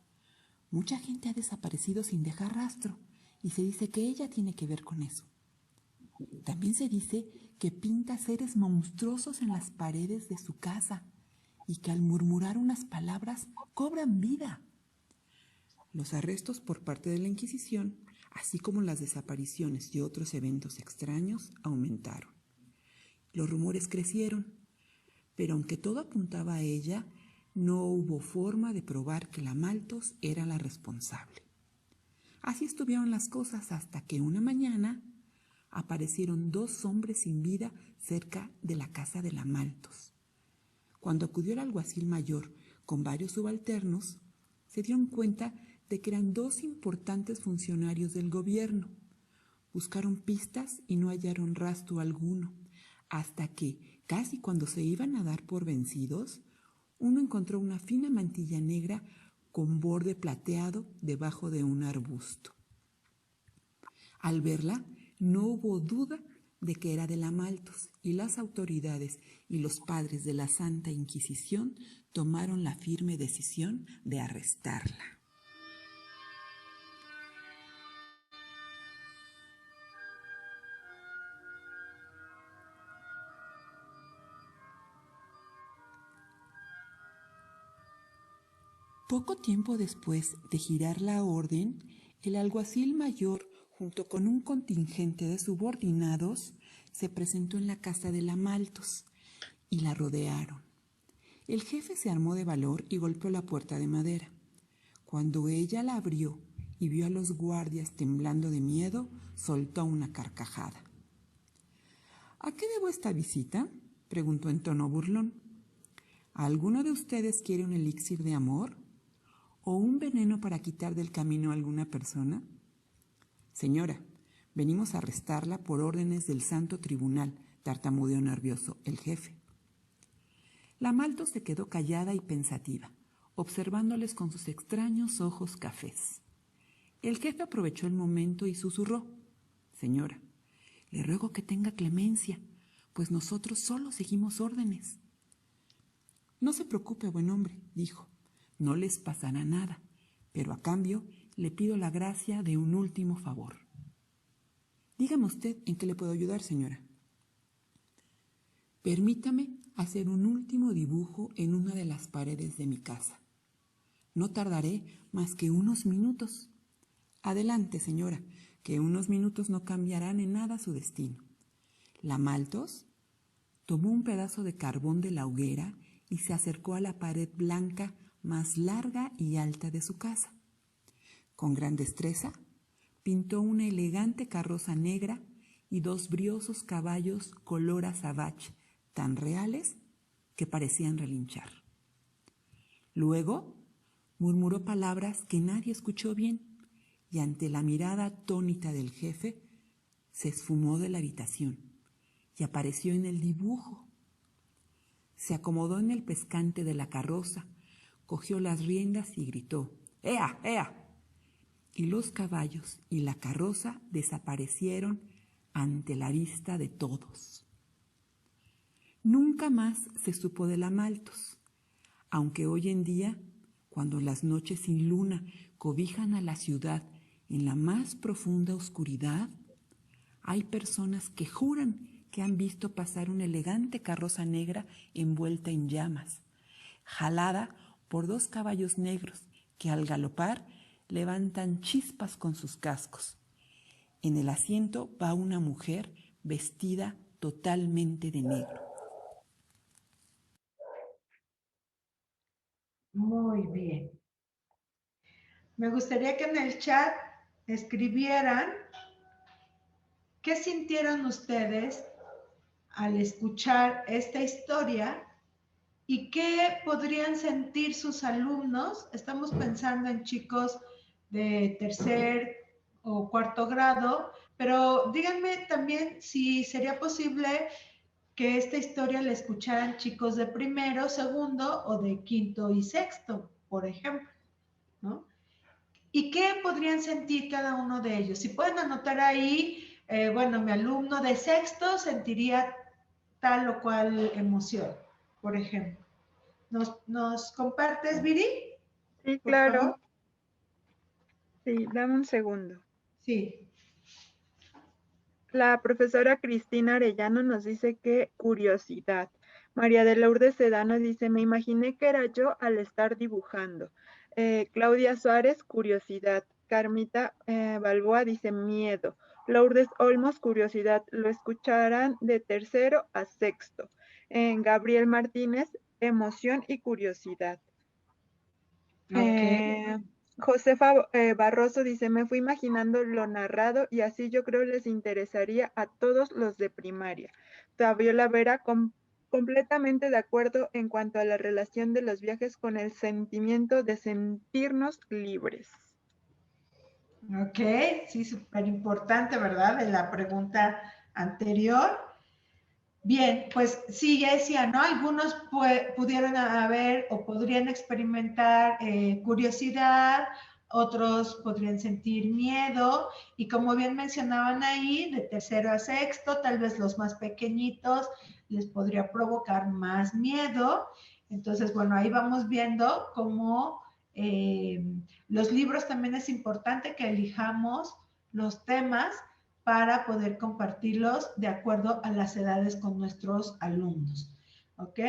[SPEAKER 5] Mucha gente ha desaparecido sin dejar rastro y se dice que ella tiene que ver con eso. También se dice que pinta seres monstruosos en las paredes de su casa y que al murmurar unas palabras cobran vida. Los arrestos por parte de la Inquisición, así como las desapariciones y otros eventos extraños, aumentaron. Los rumores crecieron, pero aunque todo apuntaba a ella, no hubo forma de probar que la Maltos era la responsable. Así estuvieron las cosas hasta que una mañana aparecieron 2 hombres sin vida cerca de la casa de la Maltos. Cuando acudió el alguacil mayor con varios subalternos, se dieron cuenta de que eran 2 importantes funcionarios del gobierno. Buscaron pistas y no hallaron rastro alguno, hasta que, casi cuando se iban a dar por vencidos, uno encontró una fina mantilla negra con borde plateado debajo de un arbusto. Al verla, no hubo duda de que era de la Maltos, y las autoridades y los padres de la Santa Inquisición tomaron la firme decisión de arrestarla. Poco tiempo después de girar la orden, el alguacil mayor, junto con un contingente de subordinados, se presentó en la casa de la Maltos y la rodearon. El jefe se armó de valor y golpeó la puerta de madera. Cuando ella la abrió y vio a los guardias temblando de miedo, soltó una carcajada. ¿A qué debo esta visita?, preguntó en tono burlón. ¿Alguno de ustedes quiere un elixir de amor? ¿O un veneno para quitar del camino a alguna persona? Señora, venimos a arrestarla por órdenes del Santo Tribunal, tartamudeó nervioso el jefe. La Maltos se quedó callada y pensativa, observándoles con sus extraños ojos cafés. El jefe aprovechó el momento y susurró: Señora, le ruego que tenga clemencia, pues nosotros solo seguimos órdenes. No se preocupe, buen hombre, dijo. No les pasará nada, pero a cambio le pido la gracia de un último favor. Dígame usted en qué le puedo ayudar, señora. Permítame hacer un último dibujo en una de las paredes de mi casa. No tardaré más que unos minutos. Adelante, señora, que unos minutos no cambiarán en nada su destino. La Maltos tomó un pedazo de carbón de la hoguera y se acercó a la pared blanca más larga y alta de su casa. Con gran destreza, pintó una elegante carroza negra y 2 briosos caballos color azabache, tan reales que parecían relinchar. Luego, murmuró palabras que nadie escuchó bien, y ante la mirada atónita del jefe, se esfumó de la habitación y apareció en el dibujo. Se acomodó en el pescante de la carroza, cogió las riendas y gritó: ¡Ea, ea! Y los caballos y la carroza desaparecieron ante la vista de todos. Nunca más se supo de la Maltos, aunque hoy en día, cuando las noches sin luna cobijan a la ciudad en la más profunda oscuridad, hay personas que juran que han visto pasar una elegante carroza negra envuelta en llamas, jalada por 2 caballos negros que al galopar levantan chispas con sus cascos. En el asiento va una mujer vestida totalmente de negro.
[SPEAKER 3] Muy bien. Me gustaría que en el chat escribieran qué sintieron ustedes al escuchar esta historia y qué podrían sentir sus alumnos. Estamos pensando en chicos de tercer o cuarto grado, pero díganme también si sería posible que esta historia la escucharan chicos de primero, segundo o de quinto y sexto, por ejemplo, ¿no? ¿Y qué podrían sentir cada uno de ellos? Si pueden anotar ahí, bueno, mi alumno de sexto sentiría tal o cual emoción, por ejemplo. ¿Nos compartes, Viri?
[SPEAKER 2] Sí,
[SPEAKER 3] Por
[SPEAKER 2] claro.
[SPEAKER 3] favor.
[SPEAKER 2] Sí, dame un segundo.
[SPEAKER 3] Sí.
[SPEAKER 2] La profesora Cristina Arellano nos dice que curiosidad. María de Lourdes Sedano dice, me imaginé que era yo al estar dibujando. Claudia Suárez, curiosidad. Carmita Balboa dice miedo. Lourdes Olmos, curiosidad. Lo escucharán de tercero a sexto. Gabriel Martínez, emoción y curiosidad.
[SPEAKER 3] Ok.
[SPEAKER 2] Josefa Barroso dice, me fui imaginando lo narrado y así yo creo les interesaría a todos los de primaria. Fabiola Vera, completamente de acuerdo en cuanto a la relación de los viajes con el sentimiento de sentirnos libres.
[SPEAKER 3] Ok, sí, súper importante, ¿verdad? De la pregunta anterior. Bien, pues sí, ya decía, ¿no? Algunos pudieron haber o podrían experimentar curiosidad, otros podrían sentir miedo y como bien mencionaban ahí, de tercero a sexto, tal vez los más pequeñitos les podría provocar más miedo. Entonces, bueno, ahí vamos viendo cómo los libros también es importante que elijamos los temas para poder compartirlos de acuerdo a las edades con nuestros alumnos. ¿Ok?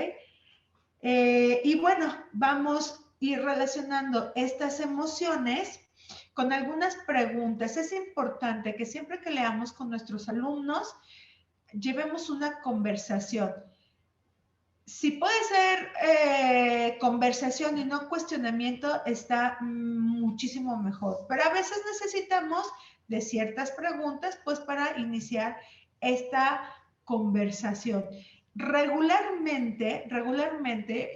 [SPEAKER 3] Y bueno, vamos a ir relacionando estas emociones con algunas preguntas. Es importante que siempre que leamos con nuestros alumnos, llevemos una conversación. Si puede ser conversación y no cuestionamiento, está muchísimo mejor. Pero a veces necesitamos de ciertas preguntas, pues para iniciar esta conversación. Regularmente,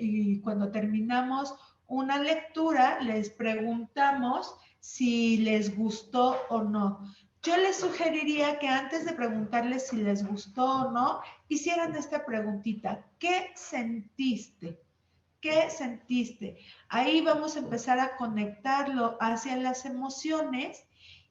[SPEAKER 3] y cuando terminamos una lectura, les preguntamos si les gustó o no. Yo les sugeriría que antes de preguntarles si les gustó o no, hicieran esta preguntita. ¿Qué sentiste? ¿Qué sentiste? Ahí vamos a empezar a conectarlo hacia las emociones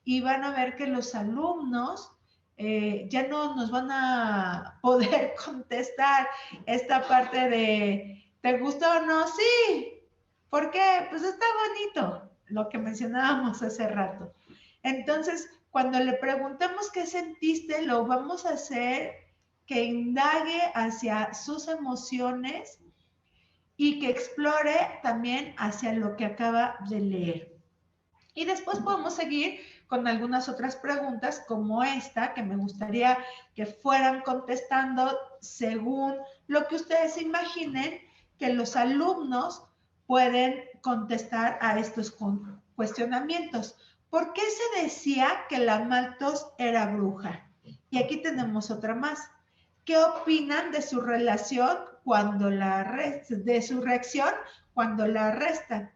[SPEAKER 3] y van a ver que los alumnos ya no nos van a poder contestar esta parte de ¿te gustó o no? Sí. ¿Por qué? Pues está bonito, lo que mencionábamos hace rato. Entonces, cuando le preguntamos qué sentiste, lo vamos a hacer que indague hacia sus emociones y que explore también hacia lo que acaba de leer. Y después podemos seguir con algunas otras preguntas como esta, que me gustaría que fueran contestando según lo que ustedes imaginen que los alumnos pueden contestar a estos cuestionamientos. ¿Por qué se decía que la Malthus era bruja? Y aquí tenemos otra más. ¿Qué opinan de su relación cuando de su reacción cuando la arrestan?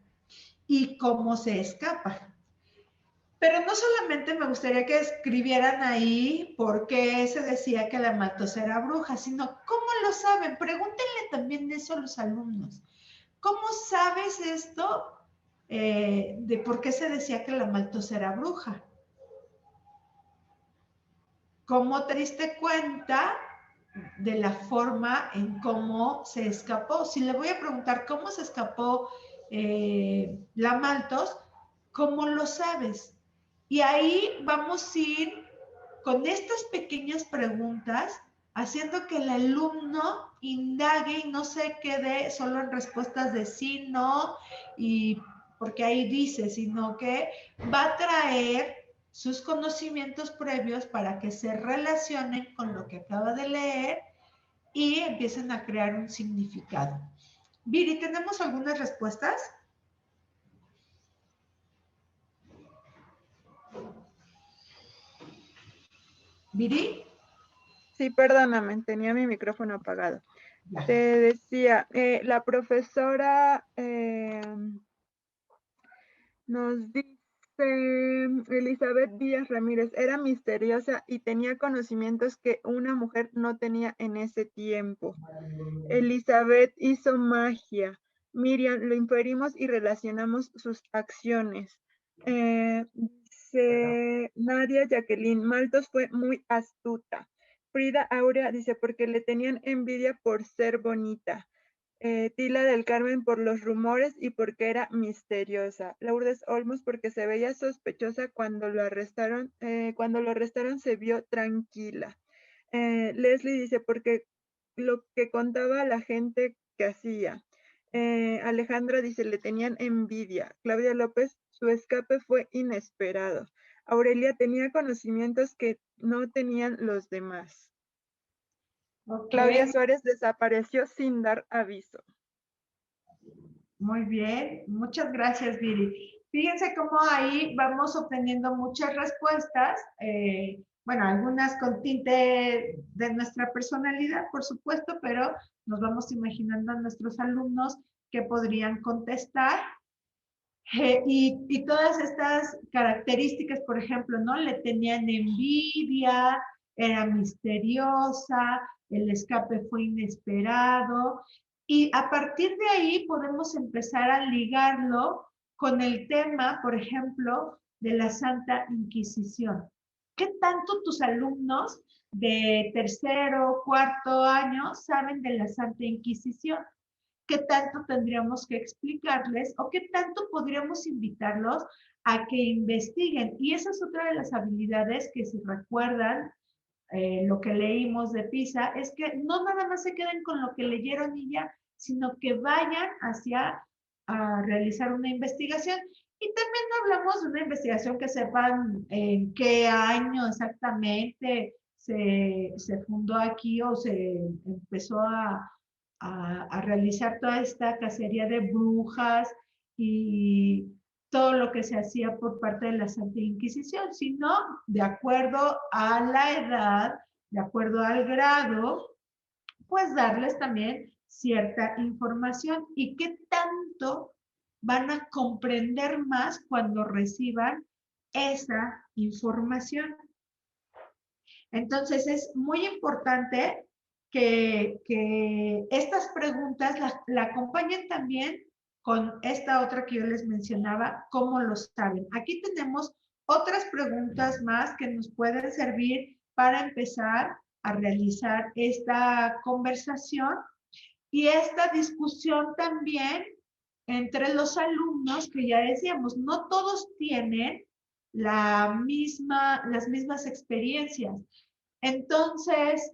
[SPEAKER 3] ¿Y cómo se escapa? Pero no solamente me gustaría que escribieran ahí por qué se decía que la Malthus era bruja, sino cómo lo saben. Pregúntenle también eso a los alumnos. ¿Cómo sabes esto de por qué se decía que la Malthus era bruja? ¿Cómo te diste cuenta de la forma en cómo se escapó? Si le voy a preguntar cómo se escapó la Malthus, ¿cómo lo sabes? Y ahí vamos a ir con estas pequeñas preguntas, haciendo que el alumno indague y no se quede solo en respuestas de sí, no, y porque ahí dice, sino que va a traer sus conocimientos previos para que se relacionen con lo que acaba de leer y empiecen a crear un significado. Viri, ¿tenemos algunas respuestas? ¿Viri?
[SPEAKER 2] Sí, perdóname, tenía mi micrófono apagado.
[SPEAKER 3] Ya.
[SPEAKER 2] Te decía, la profesora nos dice, Elizabeth Díaz Ramírez, era misteriosa y tenía conocimientos que una mujer no tenía en ese tiempo. Elizabeth hizo magia. Miriam, lo inferimos y relacionamos sus acciones. Dice Nadia Jacqueline, Maltos fue muy astuta. Frida Aurea dice, porque le tenían envidia por ser bonita. Tila del Carmen por los rumores y porque era misteriosa. Lourdes Olmos porque se veía sospechosa cuando lo arrestaron se vio tranquila. Leslie dice porque lo que contaba la gente que hacía. Alejandra dice le tenían envidia. Claudia López, su escape fue inesperado. Aurelia tenía conocimientos que no tenían los demás.
[SPEAKER 3] Ok,
[SPEAKER 2] Claudia Suárez desapareció sin dar aviso.
[SPEAKER 3] muy bien. Muchas gracias, Viri. Fíjense cómo ahí vamos obteniendo muchas respuestas. Bueno, algunas con tinte de nuestra personalidad, por supuesto, pero nos vamos imaginando a nuestros alumnos que podrían contestar. Y todas estas características, por ejemplo, ¿no? Le tenían envidia, era misteriosa, el escape fue inesperado. Y a partir de ahí podemos empezar a ligarlo con el tema, por ejemplo, de la Santa Inquisición. ¿Qué tanto tus alumnos de tercero, cuarto año saben de la Santa Inquisición? ¿Qué tanto tendríamos que explicarles o qué tanto podríamos invitarlos a que investiguen? Y esa es otra de las habilidades que, si recuerdan lo que leímos de PISA, es que no nada más se queden con lo que leyeron y ya, sino que vayan hacia a realizar una investigación. Y también no hablamos de una investigación que sepan en qué año exactamente se fundó aquí o se empezó a realizar toda esta cacería de brujas y todo lo que se hacía por parte de la Santa Inquisición, sino de acuerdo a la edad, de acuerdo al grado, pues darles también cierta información y qué tanto van a comprender más cuando reciban esa información. Entonces es muy importante que estas preguntas la acompañen también con esta otra que yo les mencionaba, ¿cómo lo saben? Aquí tenemos otras preguntas más que nos pueden servir para empezar a realizar esta conversación y esta discusión también entre los alumnos, que ya decíamos, no todos tienen las mismas experiencias. Entonces,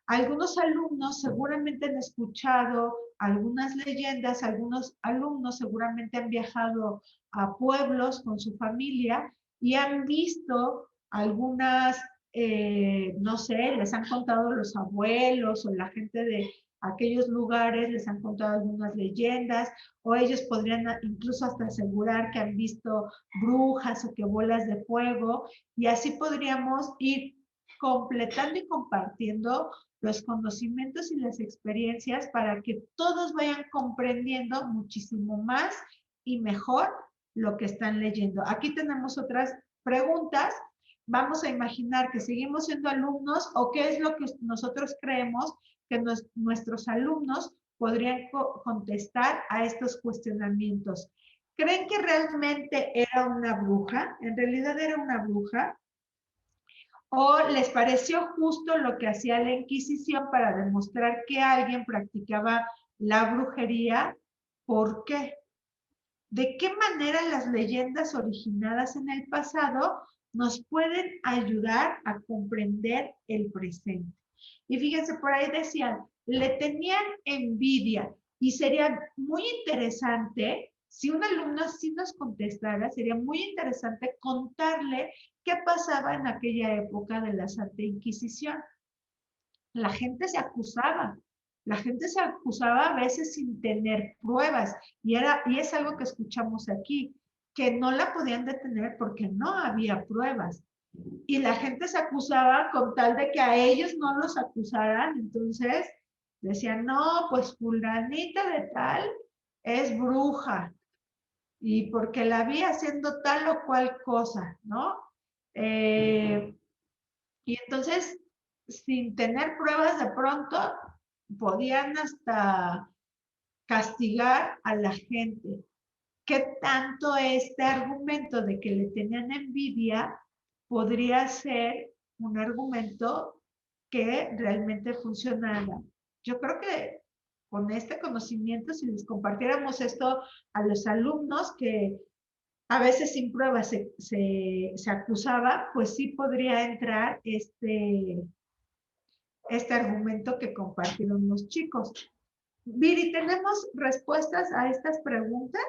[SPEAKER 3] algunos alumnos seguramente han escuchado algunas leyendas, algunos alumnos seguramente han viajado a pueblos con su familia y han visto algunas, no sé, les han contado los abuelos o la gente de aquellos lugares, les han contado algunas leyendas, o ellos podrían incluso hasta asegurar que han visto brujas o que bolas de fuego, y así podríamos ir completando y compartiendo los conocimientos y las experiencias para que todos vayan comprendiendo muchísimo más y mejor lo que están leyendo. Aquí tenemos otras preguntas. Vamos a imaginar que seguimos siendo alumnos o qué es lo que nosotros creemos que nuestros alumnos podrían contestar a estos cuestionamientos. ¿Creen que realmente era una bruja? ¿En realidad era una bruja? ¿O les pareció justo lo que hacía la Inquisición para demostrar que alguien practicaba la brujería? ¿Por qué? ¿De qué manera las leyendas originadas en el pasado nos pueden ayudar a comprender el presente? Y fíjense, por ahí decían, le tenían envidia y sería muy interesante, si un alumno sí nos contestara, sería muy interesante contarle qué pasaba en aquella época de la Santa Inquisición. La gente se acusaba a veces sin tener pruebas y es algo que escuchamos aquí, que no la podían detener porque no había pruebas. y la gente se acusaba con tal de que a ellos no los acusaran. Entonces decían, no, pues fulanita de tal es bruja y porque la vi haciendo tal o cual cosa, ¿no? Y entonces, sin tener pruebas de pronto, podían hasta castigar a la gente. ¿Qué tanto este argumento de que le tenían envidia podría ser un argumento que realmente funcionara? Yo creo que con este conocimiento, si les compartiéramos esto a los alumnos que a veces sin pruebas se acusaba, pues sí podría entrar este argumento que compartieron los chicos. Viri, ¿tenemos respuestas a estas preguntas?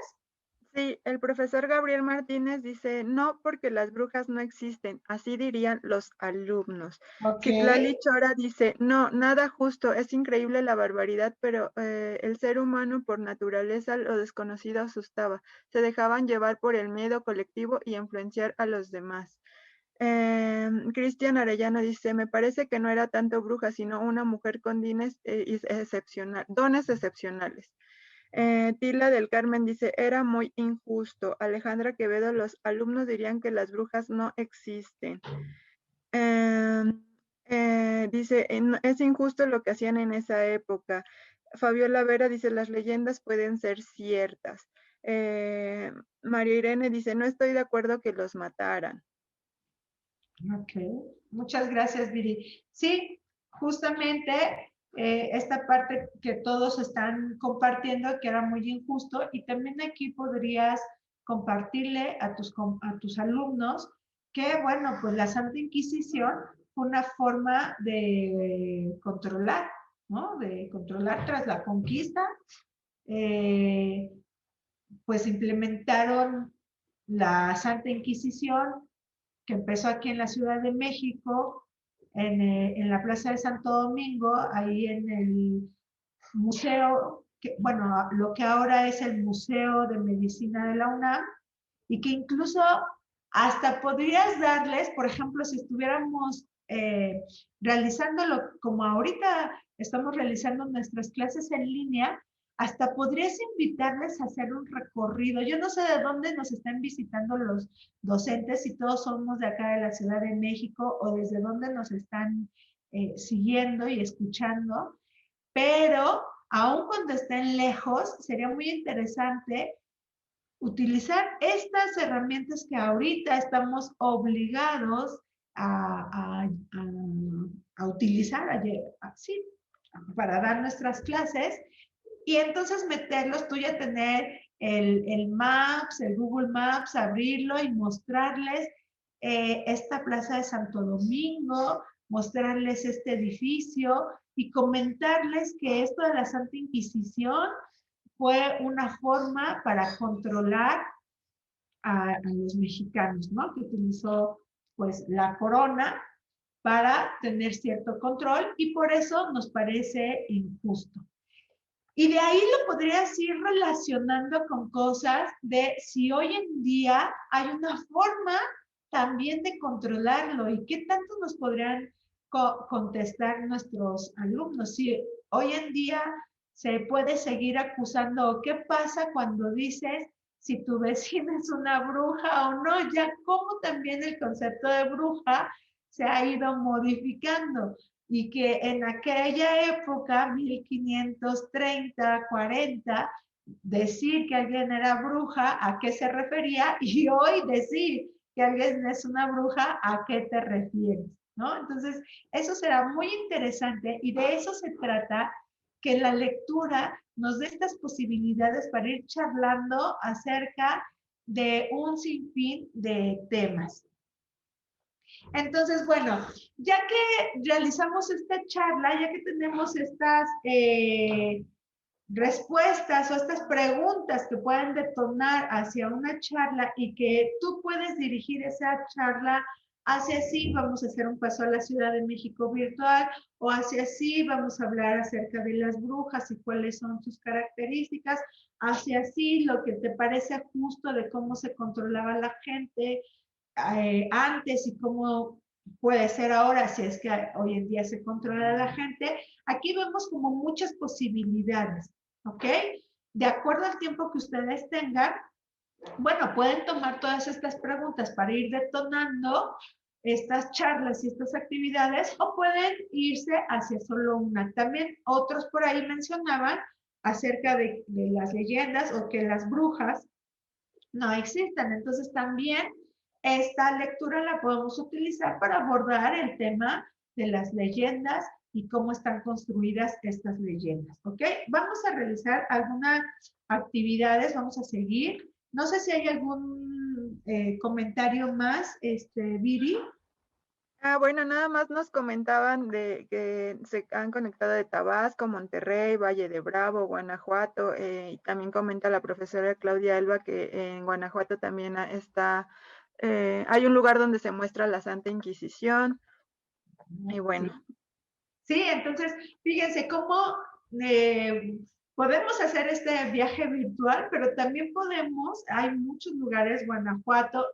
[SPEAKER 2] Sí, el profesor Gabriel Martínez dice, no, porque las brujas no existen, así dirían los alumnos.
[SPEAKER 3] Ok.
[SPEAKER 2] Citlali Chora dice, no, nada justo, es increíble la barbaridad, pero el ser humano por naturaleza lo desconocido asustaba, se dejaban llevar por el miedo colectivo y influenciar a los demás. Cristian Arellano dice, me parece que no era tanto bruja, sino una mujer con dones excepcionales. Tila del Carmen dice, era muy injusto. Alejandra Quevedo, los alumnos dirían que las brujas no existen. Dice, es injusto lo que hacían en esa época. Fabiola Vera dice, las leyendas pueden ser ciertas. María Irene dice, no estoy de acuerdo que los mataran.
[SPEAKER 3] Ok, muchas gracias, Viri. Sí, justamente esta parte que todos están compartiendo, que era muy injusto, y también aquí podrías compartirle a tus alumnos que, bueno, pues la Santa Inquisición fue una forma de controlar, ¿no? De controlar tras la conquista, pues implementaron la Santa Inquisición que empezó aquí en la Ciudad de México, en la Plaza de Santo Domingo, ahí en el museo, que, bueno, lo que ahora es el Museo de Medicina de la UNAM, y que incluso hasta podrías darles, por ejemplo, si estuviéramos realizándolo como ahorita estamos realizando nuestras clases en línea, hasta podrías invitarles a hacer un recorrido. Yo no sé de dónde nos están visitando los docentes, si todos somos de acá de la Ciudad de México o desde dónde nos están siguiendo y escuchando, pero aun cuando estén lejos, sería muy interesante utilizar estas herramientas que ahorita estamos obligados a utilizar así, para dar nuestras clases y entonces meterlos, tú ya tener el Maps, el Google Maps, abrirlo y mostrarles esta plaza de Santo Domingo, mostrarles este edificio y comentarles que esto de la Santa Inquisición fue una forma para controlar a los mexicanos, ¿no? Que utilizó pues la corona para tener cierto control y por eso nos parece injusto. Y de ahí lo podrías ir relacionando con cosas de si hoy en día hay una forma también de controlarlo y qué tanto nos podrían contestar nuestros alumnos. Si hoy en día se puede seguir acusando, ¿qué pasa cuando dices si tu vecina es una bruja o no? Ya como también el concepto de bruja se ha ido modificando y que en aquella época, 1530, 40, decir que alguien era bruja, ¿a qué se refería? Y hoy decir que alguien es una bruja, ¿a qué te refieres? ¿No? Entonces, eso será muy interesante y de eso se trata, que la lectura nos dé estas posibilidades para ir charlando acerca de un sinfín de temas. Entonces, bueno, ya que realizamos esta charla, ya que tenemos estas respuestas o estas preguntas que pueden detonar hacia una charla y que tú puedes dirigir esa charla hacia sí, vamos a hacer un paso a la Ciudad de México virtual, o hacia sí, vamos a hablar acerca de las brujas y cuáles son sus características, hacia sí, lo que te parece justo de cómo se controlaba la gente, antes y cómo puede ser ahora, si es que hoy en día se controla a la gente, aquí vemos como muchas posibilidades, ¿ok? De acuerdo al tiempo que ustedes tengan, bueno, pueden tomar todas estas preguntas para ir detonando estas charlas y estas actividades o pueden irse hacia solo una. También otros por ahí mencionaban acerca de las leyendas o que las brujas no existen. Entonces también esta lectura la podemos utilizar para abordar el tema de las leyendas y cómo están construidas estas leyendas, ¿ok? Vamos a realizar algunas actividades, vamos a seguir. No sé si hay algún comentario más, Viri.
[SPEAKER 2] Bueno, nada más nos comentaban de que se han conectado de Tabasco, Monterrey, Valle de Bravo, Guanajuato, y también comenta la profesora Claudia Elba que en Guanajuato también hay un lugar donde se muestra la Santa Inquisición, y bueno.
[SPEAKER 3] Sí, entonces, fíjense cómo podemos hacer este viaje virtual, pero también hay muchos lugares, Guanajuato,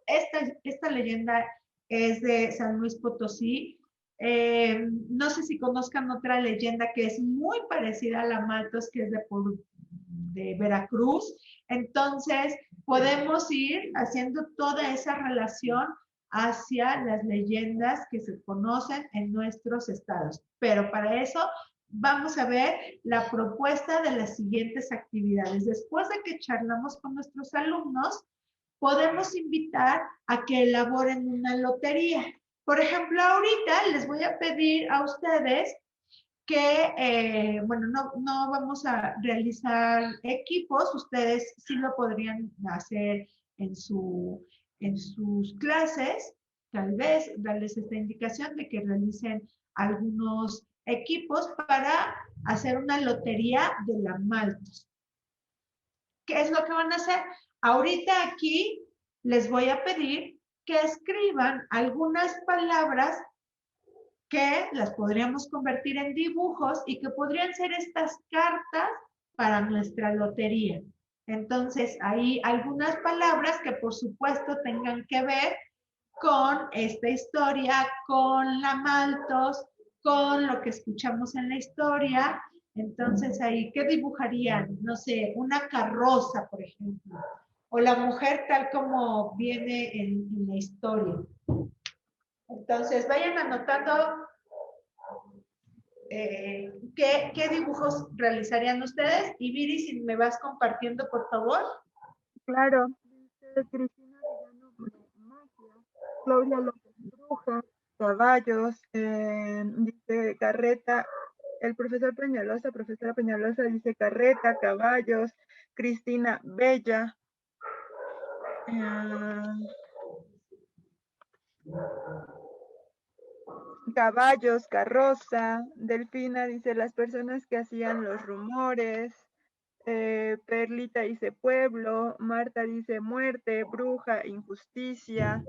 [SPEAKER 3] esta leyenda es de San Luis Potosí. No sé si conozcan otra leyenda que es muy parecida a la Maltos, que es de Veracruz. Entonces, podemos ir haciendo toda esa relación hacia las leyendas que se conocen en nuestros estados. Pero para eso vamos a ver la propuesta de las siguientes actividades. Después de que charlamos con nuestros alumnos, podemos invitar a que elaboren una lotería. Por ejemplo, ahorita les voy a pedir a ustedes que, bueno, no vamos a realizar equipos, ustedes sí lo podrían hacer en sus clases, tal vez darles esta indicación de que realicen algunos equipos para hacer una lotería de la Maltos. ¿Qué es lo que van a hacer? Ahorita aquí les voy a pedir que escriban algunas palabras que las podríamos convertir en dibujos y que podrían ser estas cartas para nuestra lotería. Entonces, hay algunas palabras que por supuesto tengan que ver con esta historia, con la Maltos, con lo que escuchamos en la historia. Entonces, ahí, ¿qué dibujarían? No sé, una carroza, por ejemplo, o la mujer tal como viene en la historia. Entonces, vayan anotando qué dibujos realizarían ustedes. Y Viri, si me vas compartiendo, por favor.
[SPEAKER 2] Claro, dice Cristina Villano, magia, Claudia López, bruja, caballos, dice carreta, el profesora Peñalosa dice carreta, caballos, Cristina Bella, caballos, carroza, Delfina dice las personas que hacían los rumores, Perlita dice pueblo, Marta dice muerte, bruja, injusticia.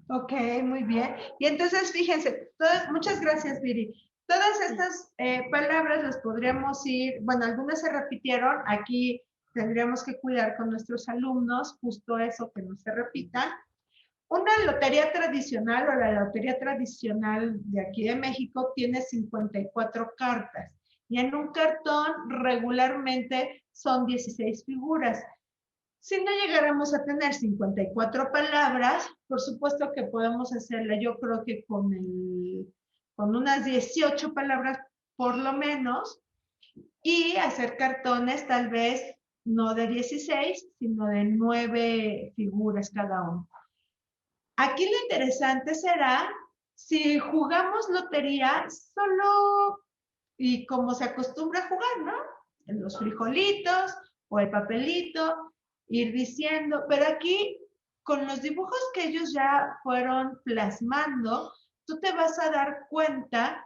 [SPEAKER 3] Ok, muy bien. Y entonces, fíjense, muchas gracias, Viri. Todas estas palabras las podríamos ir, bueno, algunas se repitieron, aquí tendríamos que cuidar con nuestros alumnos, justo eso, que no se repitan. Una lotería tradicional o la lotería tradicional de aquí de México tiene 54 cartas y en un cartón regularmente son 16 figuras. Si no llegáramos a tener 54 palabras, por supuesto que podemos hacerla, yo creo que con unas 18 palabras por lo menos, y hacer cartones tal vez no de 16, sino de 9 figuras cada uno. Aquí lo interesante será si jugamos lotería solo y como se acostumbra a jugar, ¿no? En los frijolitos o el papelito, ir diciendo, pero aquí con los dibujos que ellos ya fueron plasmando, tú te vas a dar cuenta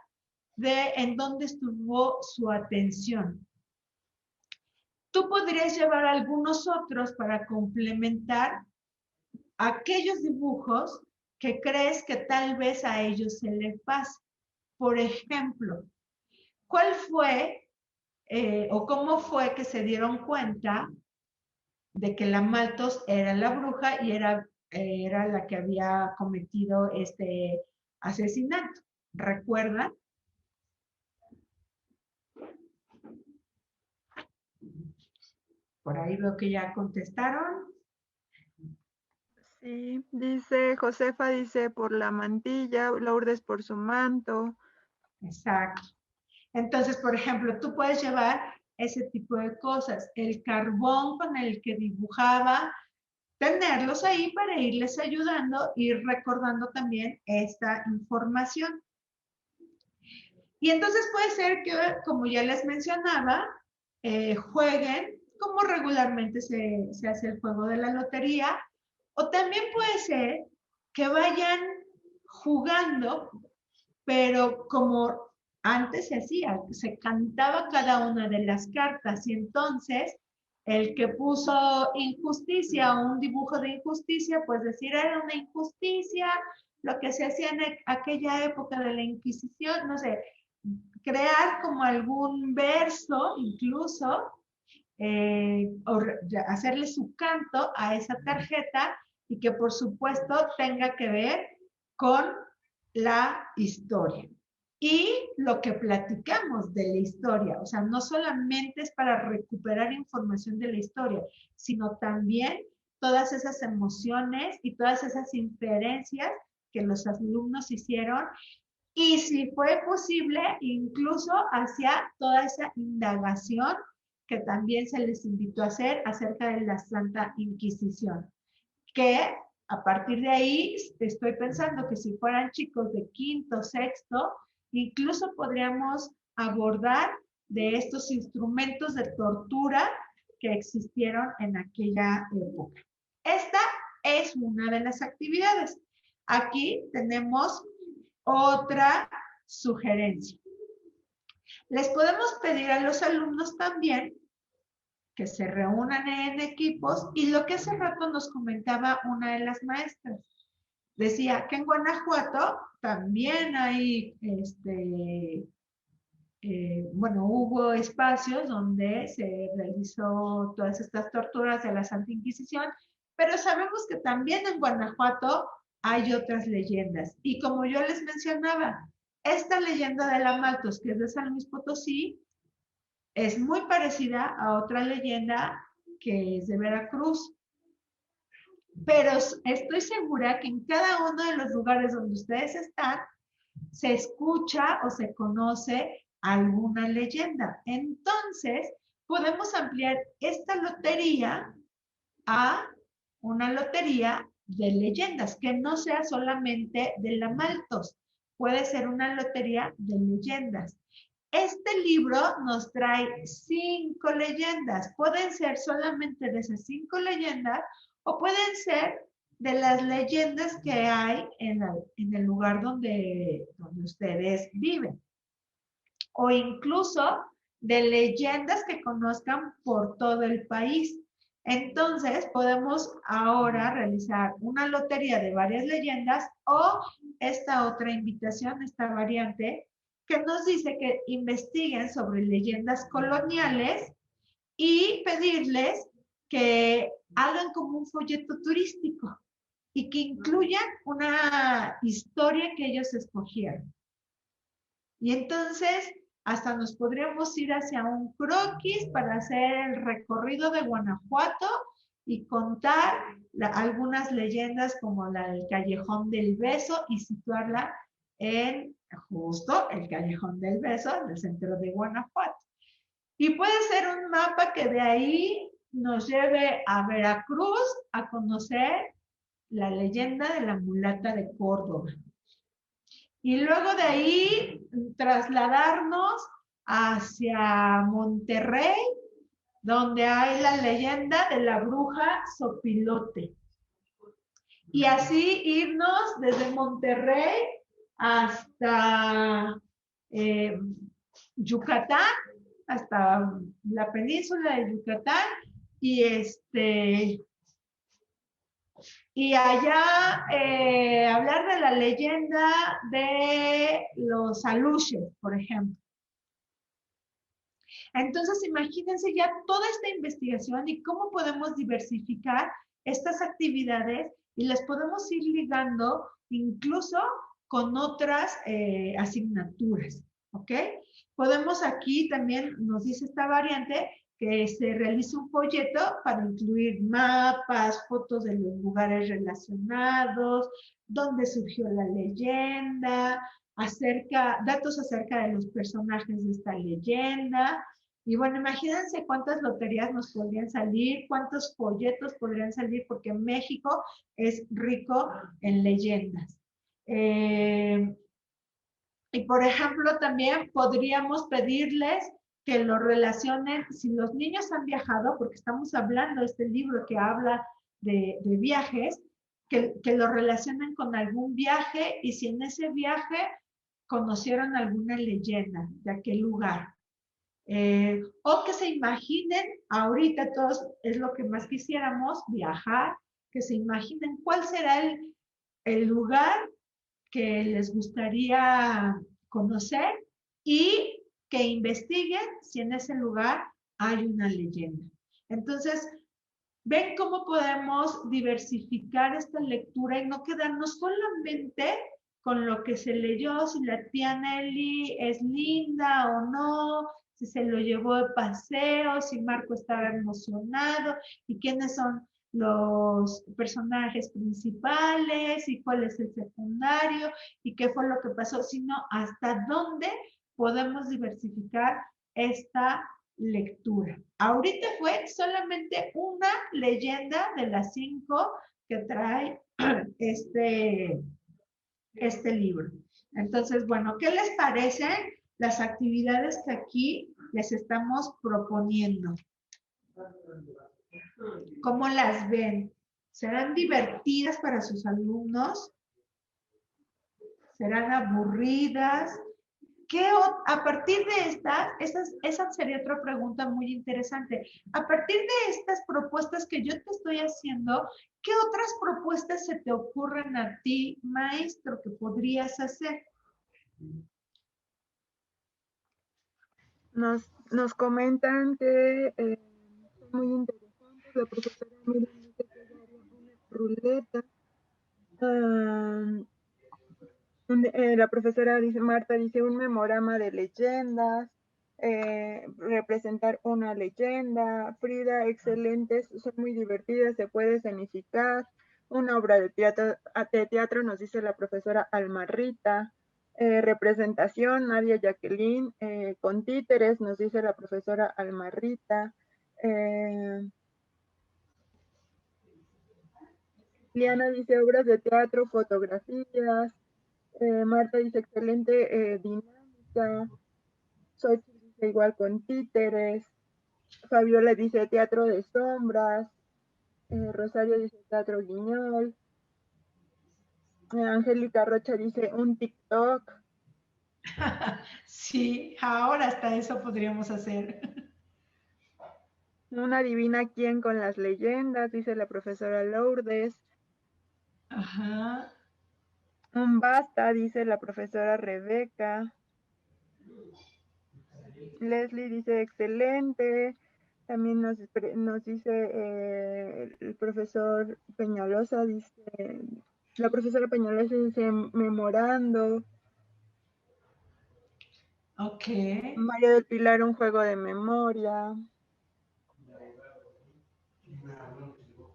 [SPEAKER 3] de en dónde estuvo su atención. Tú podrías llevar algunos otros para complementar aquellos dibujos que crees que tal vez a ellos se les pase. Por ejemplo, ¿cuál fue o cómo fue que se dieron cuenta que la Maltos era la bruja y era la que había cometido este asesinato. ¿Recuerdan? Por ahí veo que ya contestaron.
[SPEAKER 2] Sí, dice Josefa, dice por la mantilla, Lourdes por su manto.
[SPEAKER 3] Exacto. Entonces, por ejemplo, tú puedes llevar ese tipo de cosas. El carbón con el que dibujaba, tenerlos ahí para irles ayudando, ir recordando también esta información. Y entonces puede ser que, como ya les mencionaba, jueguen como regularmente se hace el juego de la lotería, o también puede ser que vayan jugando, pero como antes se hacía, se cantaba cada una de las cartas y entonces el que puso injusticia o un dibujo de injusticia, pues decir era una injusticia, lo que se hacía en aquella época de la Inquisición, no sé, crear como algún verso incluso, o hacerle su canto a esa tarjeta y que por supuesto tenga que ver con la historia. Y lo que platicamos de la historia, o sea, no solamente es para recuperar información de la historia, sino también todas esas emociones y todas esas inferencias que los alumnos hicieron y si fue posible, incluso hacia toda esa indagación que también se les invitó a hacer acerca de la Santa Inquisición. Que a partir de ahí estoy pensando que si fueran chicos de quinto, sexto, incluso podríamos abordar de estos instrumentos de tortura que existieron en aquella época. Esta es una de las actividades. Aquí tenemos otra sugerencia. Les podemos pedir a los alumnos también que se reúnan en equipos y lo que hace rato nos comentaba una de las maestras. Decía que en Guanajuato también hay, bueno, hubo espacios donde se realizó todas estas torturas de la Santa Inquisición, pero sabemos que también en Guanajuato hay otras leyendas. Y como yo les mencionaba, esta leyenda de la Maltos, que es de San Luis Potosí, es muy parecida a otra leyenda que es de Veracruz. Pero estoy segura que en cada uno de los lugares donde ustedes están, se escucha o se conoce alguna leyenda. Entonces, podemos ampliar esta lotería a una lotería de leyendas, que no sea solamente de la Maltos, puede ser una lotería de leyendas. Este libro nos trae 5 leyendas, pueden ser solamente de esas 5 leyendas o pueden ser de las leyendas que hay en el lugar donde ustedes viven, o incluso de leyendas que conozcan por todo el país. Entonces, podemos ahora realizar una lotería de varias leyendas o esta otra invitación, esta variante, que nos dice que investiguen sobre leyendas coloniales y pedirles que hagan como un folleto turístico y que incluyan una historia que ellos escogieron. Y entonces hasta nos podríamos ir hacia un croquis para hacer el recorrido de Guanajuato y contar algunas leyendas como la del Callejón del Beso y situarla en justo el Callejón del Beso, en el centro de Guanajuato. Y puede ser un mapa que de ahí nos lleve a Veracruz a conocer la leyenda de la mulata de Córdoba. Y luego de ahí trasladarnos hacia Monterrey, donde hay la leyenda de la bruja Sopilote. Y así irnos desde Monterrey hasta Yucatán, hasta la península de Yucatán, y allá hablar de la leyenda de los aluches, por ejemplo. Entonces, imagínense ya toda esta investigación y cómo podemos diversificar estas actividades y las podemos ir ligando incluso con otras asignaturas, ¿ok? Podemos aquí también, nos dice esta variante, que se realice un folleto para incluir mapas, fotos de los lugares relacionados, dónde surgió la leyenda, datos acerca de los personajes de esta leyenda. Y bueno, imagínense cuántas loterías nos podrían salir, cuántos folletos podrían salir, porque México es rico en leyendas. Y por ejemplo, también podríamos pedirles que lo relacionen, si los niños han viajado, porque estamos hablando de este libro que habla de viajes, que lo relacionen con algún viaje y si en ese viaje conocieron alguna leyenda de aquel lugar. O que se imaginen, ahorita todos es lo que más quisiéramos, viajar, que se imaginen cuál será el lugar que les gustaría conocer y que investiguen si en ese lugar hay una leyenda. Entonces, ven cómo podemos diversificar esta lectura y no quedarnos solamente con lo que se leyó, si la tía Nelly es linda o no, si se lo llevó de paseo, si Marco estaba emocionado y quiénes son los personajes principales y cuál es el secundario y qué fue lo que pasó, sino hasta dónde podemos diversificar esta lectura. Ahorita fue solamente una leyenda de las 5 que trae este libro. Entonces, bueno, ¿qué les parecen las actividades que aquí les estamos proponiendo? ¿Cómo las ven? ¿Serán divertidas para sus alumnos? ¿Serán aburridas? A partir de esa sería otra pregunta muy interesante. A partir de estas propuestas que yo te estoy haciendo, ¿qué otras propuestas se te ocurren a ti, maestro, que podrías hacer?
[SPEAKER 2] Nos comentan que son muy interesantes. La profesora Miriam dice que ella haría una ruleta. La profesora Marta dice un memorama de leyendas, representar una leyenda. Frida, excelentes, son muy divertidas, se puede escenificar. Una obra de teatro nos dice la profesora Almarrita. Representación, Nadia Jacqueline. Con títeres nos dice la profesora Almarrita. Liana dice obras de teatro, fotografías. Marta dice excelente dinámica. Xochitl dice igual con títeres. Fabiola dice teatro de sombras. Rosario dice teatro guiñol. Angélica Rocha dice un TikTok.
[SPEAKER 3] Sí, ahora hasta eso podríamos hacer.
[SPEAKER 2] Una adivina quién con las leyendas, dice la profesora Lourdes.
[SPEAKER 3] Ajá.
[SPEAKER 2] Un basta, dice la profesora Rebeca. Leslie dice excelente. También nos dice el profesor Peñalosa, dice, la profesora Peñalosa dice memorando.
[SPEAKER 3] Ok.
[SPEAKER 2] María del Pilar, un juego de memoria.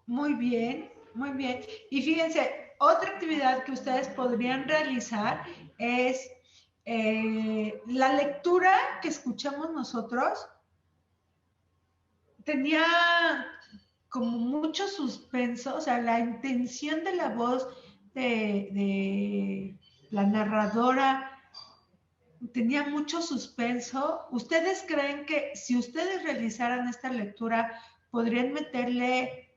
[SPEAKER 3] Muy bien, muy bien. Y fíjense, otra actividad que ustedes podrían realizar es la lectura que escuchamos nosotros. Tenía como mucho suspenso, o sea, la intención de la voz de la narradora tenía mucho suspenso. ¿Ustedes creen que si ustedes realizaran esta lectura, podrían meterle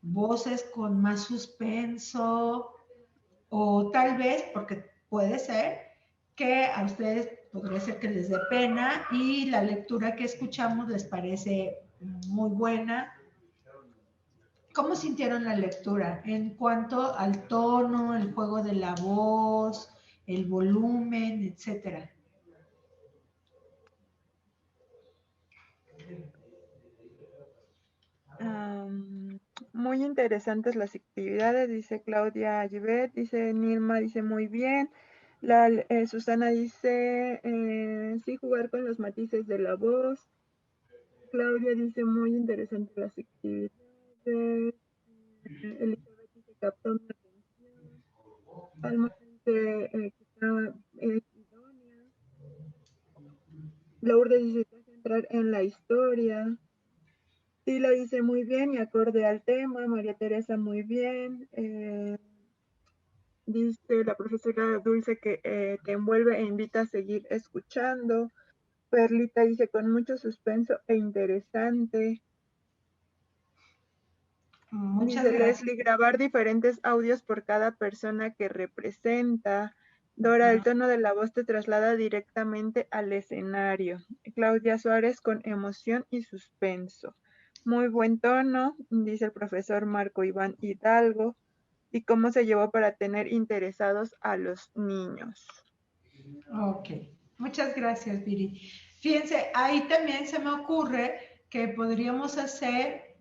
[SPEAKER 3] voces con más suspenso? O tal vez, porque puede ser que a ustedes podría ser que les dé pena y la lectura que escuchamos les parece muy buena. ¿Cómo sintieron la lectura en cuanto al tono, el juego de la voz, el volumen, etcétera?
[SPEAKER 2] Muy interesantes las actividades, dice Claudia Givet, dice Nilma, dice muy bien. Susana dice, sí, jugar con los matices de la voz. Claudia dice, muy interesante las actividades. Elizabeth dice, captó mi atención. Alma dice, que está idónea. Lourdes dice, que centrar en la historia. Sí, lo dice muy bien y acorde al tema. María Teresa, muy bien. Dice la profesora Dulce que te envuelve e invita a seguir escuchando. Perlita dice con mucho suspenso e interesante.
[SPEAKER 3] Muchas
[SPEAKER 2] Dice
[SPEAKER 3] gracias.
[SPEAKER 2] Leslie, grabar diferentes audios por cada persona que representa. Dora, el tono de la voz te traslada directamente al escenario. Claudia Suárez, con emoción y suspenso. Muy buen tono, dice el profesor Marco Iván Hidalgo. ¿Y cómo se llevó para tener interesados a los niños?
[SPEAKER 3] Ok, muchas gracias, Viri. Fíjense, ahí también se me ocurre que podríamos hacer,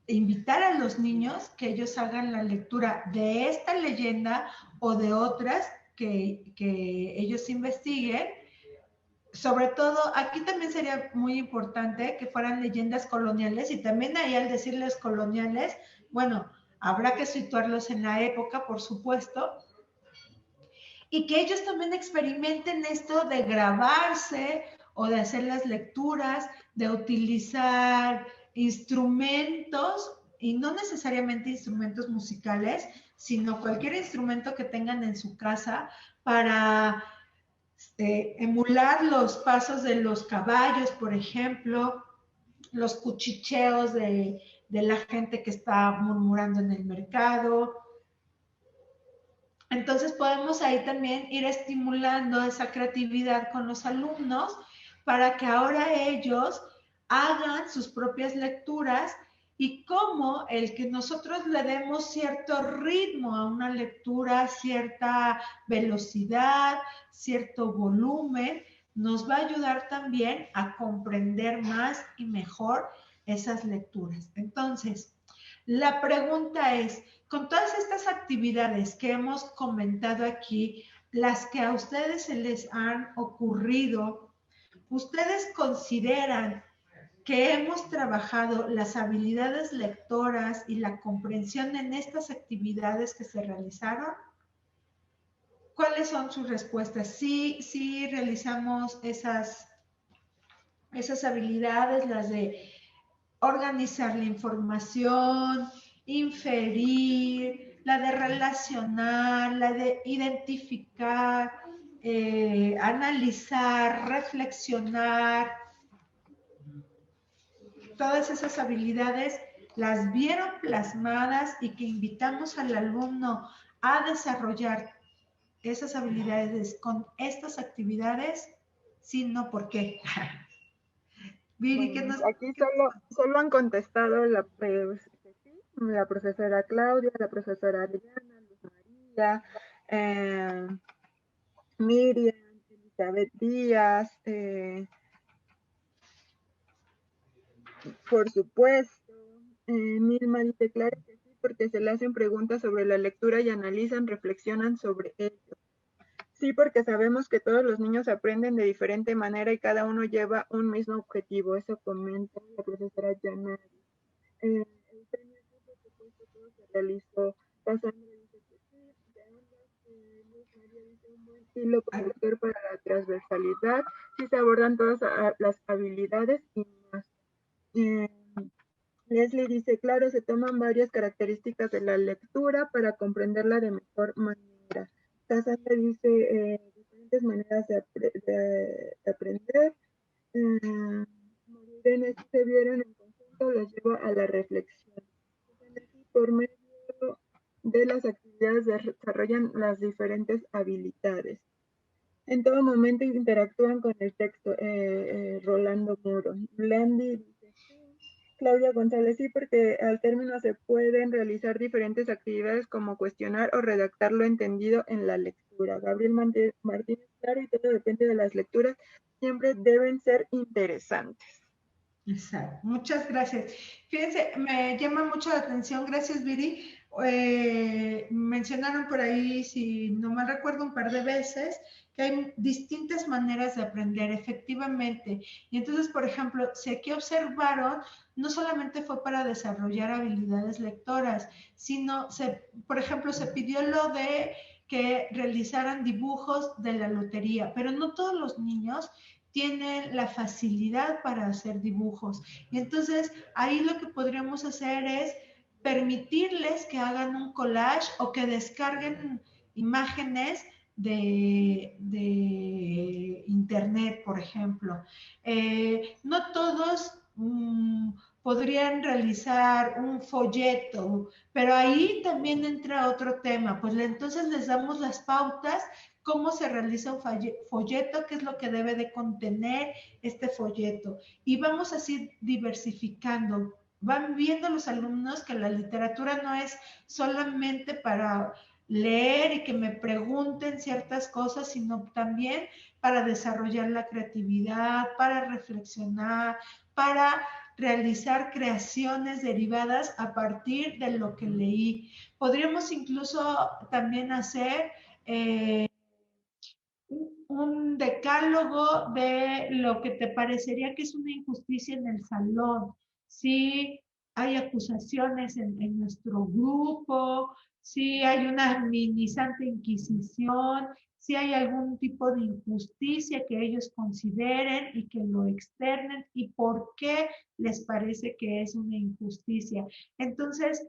[SPEAKER 3] invitar a los niños que ellos hagan la lectura de esta leyenda o de otras que ellos investiguen. Sobre todo, aquí también sería muy importante que fueran leyendas coloniales y también ahí al decirles coloniales, bueno, habrá que situarlos en la época, por supuesto, y que ellos también experimenten esto de grabarse o de hacer las lecturas, de utilizar instrumentos y no necesariamente instrumentos musicales, sino cualquier instrumento que tengan en su casa para emular los pasos de los caballos, por ejemplo, los cuchicheos de la gente que está murmurando en el mercado. Entonces podemos ahí también ir estimulando esa creatividad con los alumnos para que ahora ellos hagan sus propias lecturas y cómo el que nosotros le demos cierto ritmo a una lectura, cierta velocidad, cierto volumen, nos va a ayudar también a comprender más y mejor esas lecturas. Entonces, la pregunta es, con todas estas actividades que hemos comentado aquí, las que a ustedes se les han ocurrido, ¿ustedes consideran que hemos trabajado las habilidades lectoras y la comprensión en estas actividades que se realizaron? ¿Cuáles son sus respuestas? Sí realizamos esas habilidades, las de organizar la información, inferir, la de relacionar, la de identificar, analizar, reflexionar. Todas esas habilidades las vieron plasmadas y que invitamos al alumno a desarrollar esas habilidades con estas actividades, sí, no, ¿por qué? Viri, ¿qué nos...?
[SPEAKER 2] Aquí solo han contestado la profesora Claudia, la profesora Adriana, Luz María, Miriam, Elizabeth Díaz, por supuesto. Nilma dice, claro que sí, porque se le hacen preguntas sobre la lectura y analizan, reflexionan sobre ello. Sí, porque sabemos que todos los niños aprenden de diferente manera y cada uno lleva un mismo objetivo. Eso comenta la profesora Yanari. El premio sí, por supuesto, todo se realizó. Cassandra dice que sí, de ambas. Luz María dice un buen hilo conductor para la transversalidad. Sí se abordan todas las habilidades y más. Leslie dice, claro, se toman varias características de la lectura para comprenderla de mejor manera. Cassandra dice, diferentes maneras de aprender. María si se vieron en conjunto, los lleva a la reflexión. Por medio de las actividades desarrollan las diferentes habilidades. En todo momento interactúan con el texto. Rolando Muro. Landy dice sí. Claudia González, sí, porque al término se pueden realizar diferentes actividades como cuestionar o redactar lo entendido en la lectura. Gabriel Martínez, claro, y todo depende de las lecturas, siempre deben ser interesantes.
[SPEAKER 3] Exacto. Muchas gracias. Fíjense, me llama mucho la atención, gracias Viri. Mencionaron por ahí, si no mal recuerdo, un par de veces que hay distintas maneras de aprender, efectivamente. Y entonces, por ejemplo, si aquí observaron, no solamente fue para desarrollar habilidades lectoras, sino, por ejemplo, se pidió lo de que realizaran dibujos de la lotería, pero no todos los niños tienen la facilidad para hacer dibujos. Y entonces ahí lo que podríamos hacer es permitirles que hagan un collage o que descarguen imágenes de internet, por ejemplo. No todos podrían realizar un folleto, pero ahí también entra otro tema, pues entonces les damos las pautas, cómo se realiza un folleto, qué es lo que debe de contener este folleto. Y vamos así diversificando. Van viendo los alumnos que la literatura no es solamente para leer y que me pregunten ciertas cosas, sino también para desarrollar la creatividad, para reflexionar, para realizar creaciones derivadas a partir de lo que leí. Podríamos incluso también hacer un decálogo de lo que te parecería que es una injusticia en el salón. Si hay acusaciones en nuestro grupo, si hay una mini santa inquisición, si hay algún tipo de injusticia que ellos consideren y que lo externen y por qué les parece que es una injusticia. Entonces,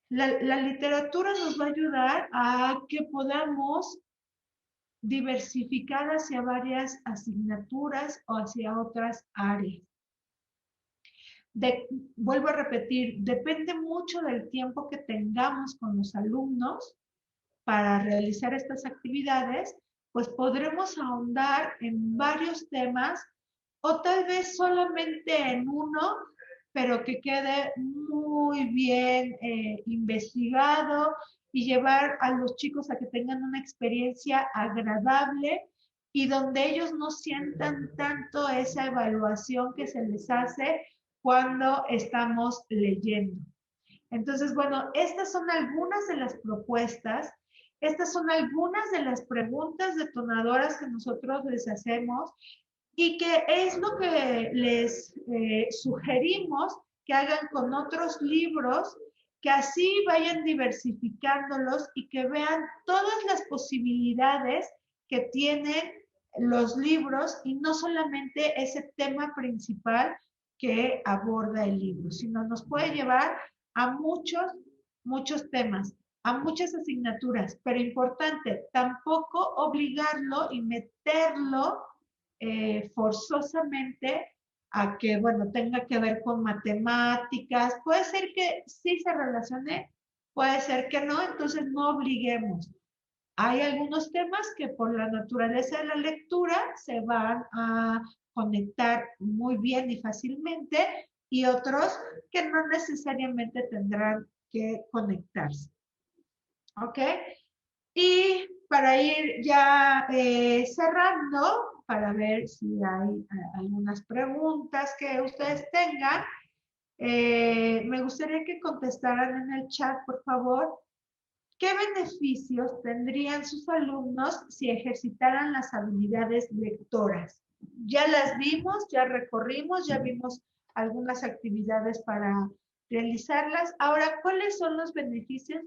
[SPEAKER 3] la literatura nos va a ayudar a que podamos diversificar hacia varias asignaturas o hacia otras áreas. Vuelvo a repetir, depende mucho del tiempo que tengamos con los alumnos para realizar estas actividades, pues podremos ahondar en varios temas o tal vez solamente en uno, pero que quede muy bien investigado y llevar a los chicos a que tengan una experiencia agradable y donde ellos no sientan tanto esa evaluación que se les hace cuando estamos leyendo. Entonces, bueno, estas son algunas de las propuestas, estas son algunas de las preguntas detonadoras que nosotros les hacemos y que es lo que les sugerimos que hagan con otros libros, que así vayan diversificándolos y que vean todas las posibilidades que tienen los libros y no solamente ese tema principal que aborda el libro, sino nos puede llevar a muchos temas, a muchas asignaturas, pero importante, tampoco obligarlo y meterlo forzosamente a que, bueno, tenga que ver con matemáticas. Puede ser que sí se relacione, puede ser que no, entonces no obliguemos. Hay algunos temas que por la naturaleza de la lectura se van a conectar muy bien y fácilmente y otros que no necesariamente tendrán que conectarse. ¿Ok? Y para ir ya cerrando, para ver si hay algunas preguntas que ustedes tengan, me gustaría que contestaran en el chat, por favor. ¿Qué beneficios tendrían sus alumnos si ejercitaran las habilidades lectoras? Ya las vimos, ya recorrimos, ya vimos algunas actividades para realizarlas. Ahora, ¿cuáles son los beneficios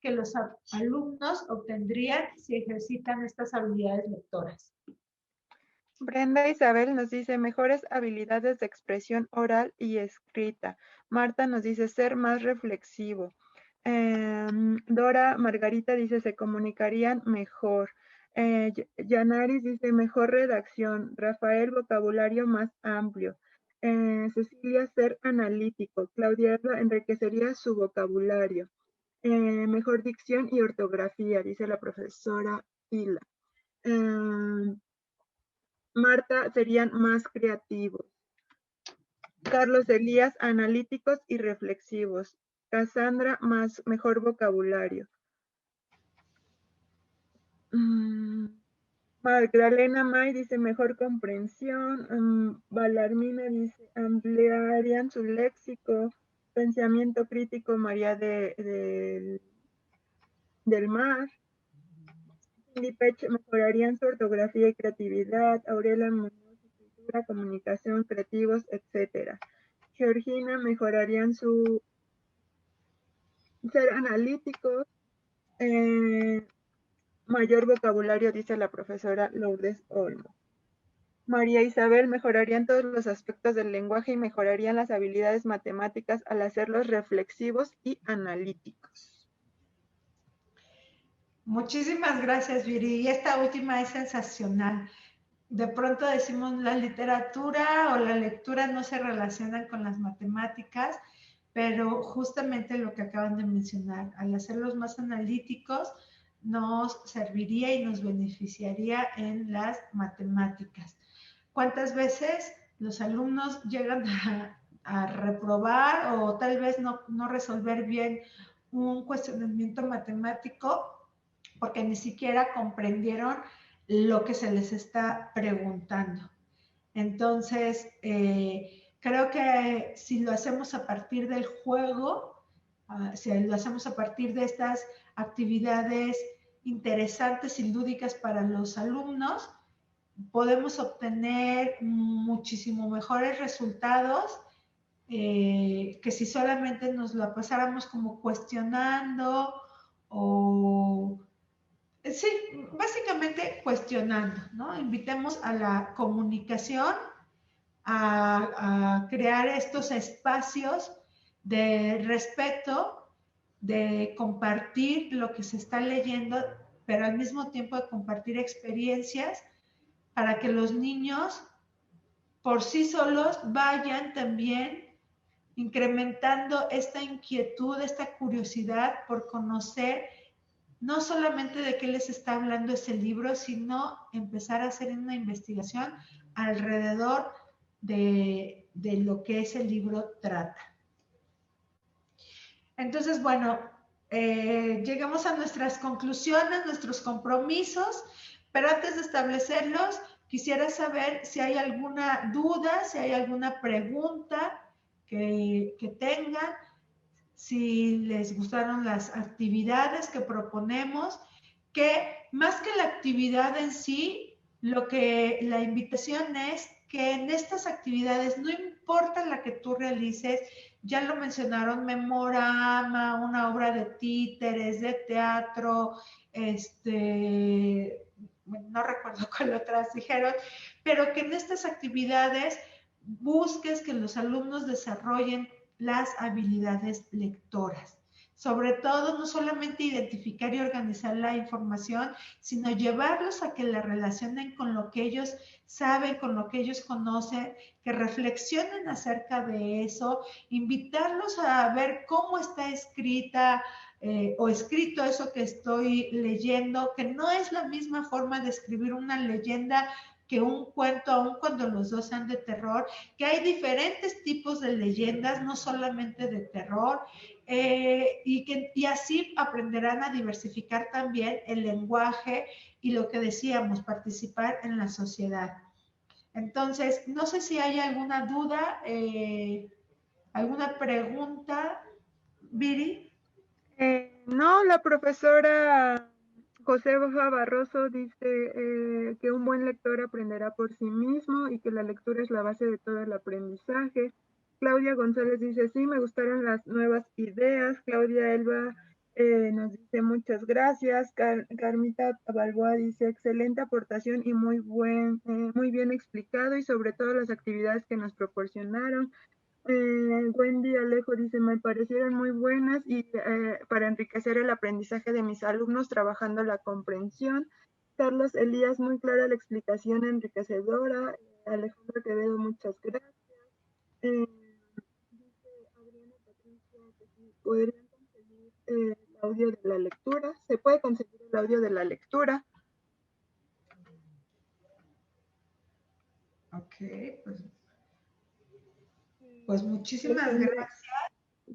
[SPEAKER 3] que los alumnos obtendrían si ejercitan estas habilidades lectoras?
[SPEAKER 2] Brenda Isabel nos dice mejores habilidades de expresión oral y escrita. Marta nos dice ser más reflexivo. Dora Margarita dice se comunicarían mejor. Yanaris dice mejor redacción. Rafael vocabulario más amplio. Cecilia ser analítico. Claudia Eva enriquecería su vocabulario. Mejor dicción y ortografía, dice la profesora Hila. Marta serían más creativos. Carlos Elías, analíticos y reflexivos. Cassandra, mejor vocabulario. Magdalena May dice mejor comprensión. Balarmina dice ampliarían su léxico. Pensamiento crítico María del Mar. Cindy Pech mejorarían su ortografía y creatividad. Aurelia Muñoz, escritura, comunicación, creativos, etc. Georgina mejorarían su ser analíticos. Mayor vocabulario, dice la profesora Lourdes Olmo. María Isabel mejorarían todos los aspectos del lenguaje y mejorarían las habilidades matemáticas al hacerlos reflexivos y analíticos.
[SPEAKER 3] Muchísimas gracias, Viri. Y esta última es sensacional. De pronto decimos la literatura o la lectura no se relacionan con las matemáticas, pero justamente lo que acaban de mencionar, al hacerlos más analíticos, nos serviría y nos beneficiaría en las matemáticas. ¿Cuántas veces los alumnos llegan a reprobar o tal vez no resolver bien un cuestionamiento matemático porque ni siquiera comprendieron lo que se les está preguntando? Entonces, creo que si lo hacemos a partir del juego, si lo hacemos a partir de estas actividades interesantes y lúdicas para los alumnos, podemos obtener muchísimo mejores resultados que si solamente nos la pasáramos como cuestionando o... Sí, básicamente cuestionando, ¿no? Invitemos a la comunicación, a crear estos espacios de respeto, de compartir lo que se está leyendo, pero al mismo tiempo de compartir experiencias para que los niños por sí solos vayan también incrementando esta inquietud, esta curiosidad por conocer no solamente de qué les está hablando ese libro, sino empezar a hacer una investigación alrededor de lo que ese libro trata. Entonces, bueno, llegamos a nuestras conclusiones, nuestros compromisos, pero antes de establecerlos, quisiera saber si hay alguna duda, si hay alguna pregunta que tengan, si les gustaron las actividades que proponemos, que más que la actividad en sí, la invitación es que en estas actividades, no importa la que tú realices, ya lo mencionaron, memorama, una obra de títeres, de teatro, no recuerdo cuál otras dijeron, pero que en estas actividades busques que los alumnos desarrollen las habilidades lectoras. Sobre todo, no solamente identificar y organizar la información, sino llevarlos a que la relacionen con lo que ellos saben, con lo que ellos conocen, que reflexionen acerca de eso, invitarlos a ver cómo está escrita o escrito eso que estoy leyendo, que no es la misma forma de escribir una leyenda que un cuento, aun cuando los dos sean de terror, que hay diferentes tipos de leyendas, no solamente de terror, y así aprenderán a diversificar también el lenguaje y lo que decíamos, participar en la sociedad. Entonces, no sé si hay alguna duda, alguna pregunta, Viri.
[SPEAKER 2] No, la profesora Josefa Barroso dice que un buen lector aprenderá por sí mismo y que la lectura es la base de todo el aprendizaje. Claudia González dice, sí, me gustaron las nuevas ideas. Claudia Elba nos dice muchas gracias. Carmita Balboa dice, excelente aportación y muy bien explicado y sobre todo las actividades que nos proporcionaron. Wendy Alejo dice, me parecieron muy buenas y para enriquecer el aprendizaje de mis alumnos trabajando la comprensión. Carlos Elías, muy clara la explicación, enriquecedora. Alejandro Quevedo, muchas gracias. Dice Adriana Patricia que si podrían conseguir el audio de la lectura. ¿Se puede conseguir el audio de la lectura?
[SPEAKER 3] Ok, pues muchísimas gracias.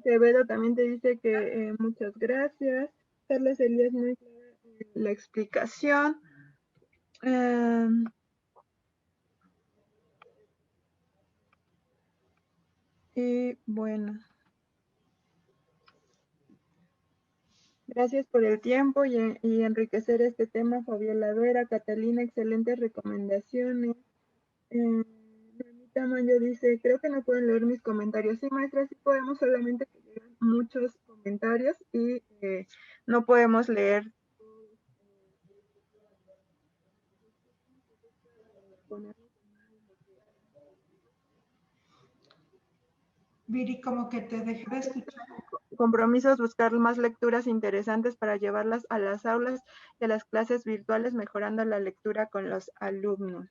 [SPEAKER 2] Quevedo también te dice que muchas gracias. Carlos Elías, muy clara la explicación. Y bueno, gracias por el tiempo y enriquecer este tema, Fabiola Vera. Catalina, excelentes recomendaciones. Juanita Mayo dice, creo que no pueden leer mis comentarios. Sí, maestra, sí podemos, solamente que llegan muchos comentarios y no podemos leer.
[SPEAKER 3] Viri, como que te dejé de escuchar.
[SPEAKER 2] Compromisos, buscar más lecturas interesantes para llevarlas a las aulas y a las clases virtuales, mejorando la lectura con los alumnos.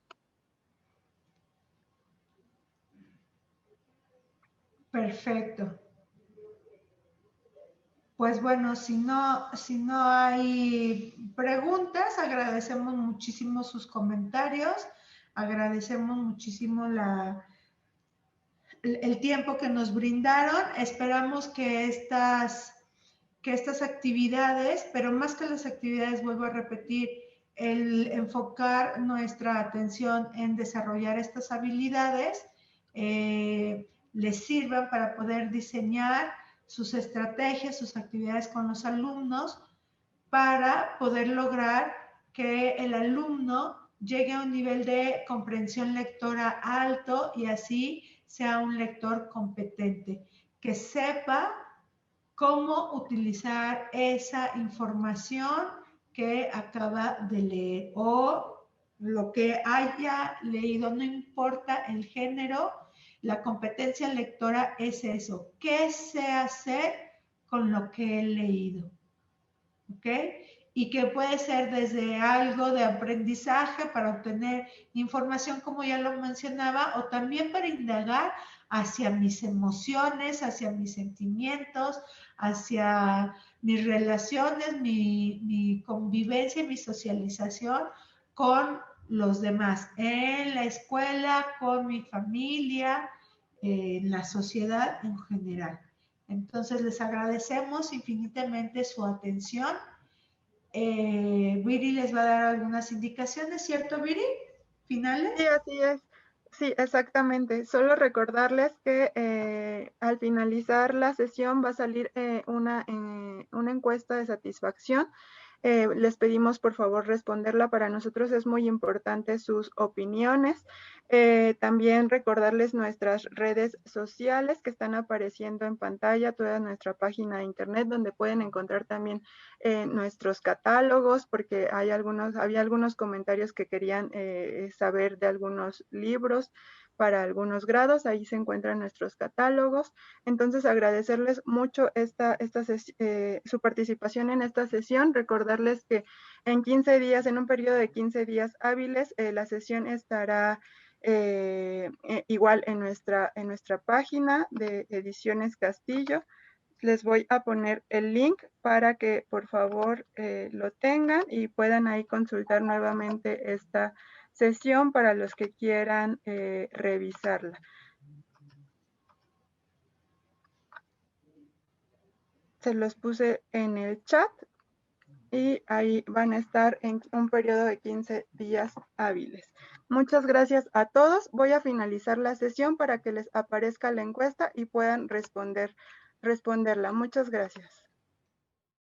[SPEAKER 3] Perfecto. Pues bueno, si no hay preguntas, agradecemos muchísimo sus comentarios, agradecemos muchísimo el tiempo que nos brindaron. Esperamos que estas actividades, pero más que las actividades, vuelvo a repetir, el enfocar nuestra atención en desarrollar estas habilidades, les sirvan para poder diseñar sus estrategias, sus actividades con los alumnos, para poder lograr que el alumno llegue a un nivel de comprensión lectora alto y así sea un lector competente, que sepa cómo utilizar esa información que acaba de leer o lo que haya leído, no importa el género. La competencia lectora es eso, ¿qué sé hacer con lo que he leído? ¿Ok? Y que puede ser desde algo de aprendizaje para obtener información, como ya lo mencionaba, o también para indagar hacia mis emociones, hacia mis sentimientos, hacia mis relaciones, mi convivencia y mi socialización con los demás, en la escuela, con mi familia, en la sociedad en general. Entonces les agradecemos infinitamente su atención. Viri les va a dar algunas indicaciones, ¿cierto, Viri? ¿Finales?
[SPEAKER 2] Sí, así es. Sí, exactamente. Solo recordarles que al finalizar la sesión va a salir una encuesta de satisfacción. Les pedimos por favor responderla. Para nosotros es muy importante sus opiniones. También recordarles nuestras redes sociales que están apareciendo en pantalla, toda nuestra página de internet, donde pueden encontrar también nuestros catálogos, porque había algunos comentarios que querían saber de algunos libros para algunos grados. Ahí se encuentran nuestros catálogos. Entonces, agradecerles mucho su participación en esta sesión. Recordarles que en 15 días, en un periodo de 15 días hábiles, la sesión estará igual en nuestra página de Ediciones Castillo. Les voy a poner el link para que por favor lo tengan y puedan ahí consultar nuevamente esta sesión para los que quieran revisarla. Se los puse en el chat y ahí van a estar en un periodo de 15 días hábiles. Muchas gracias a todos. Voy a finalizar la sesión para que les aparezca la encuesta y puedan responderla. Muchas gracias.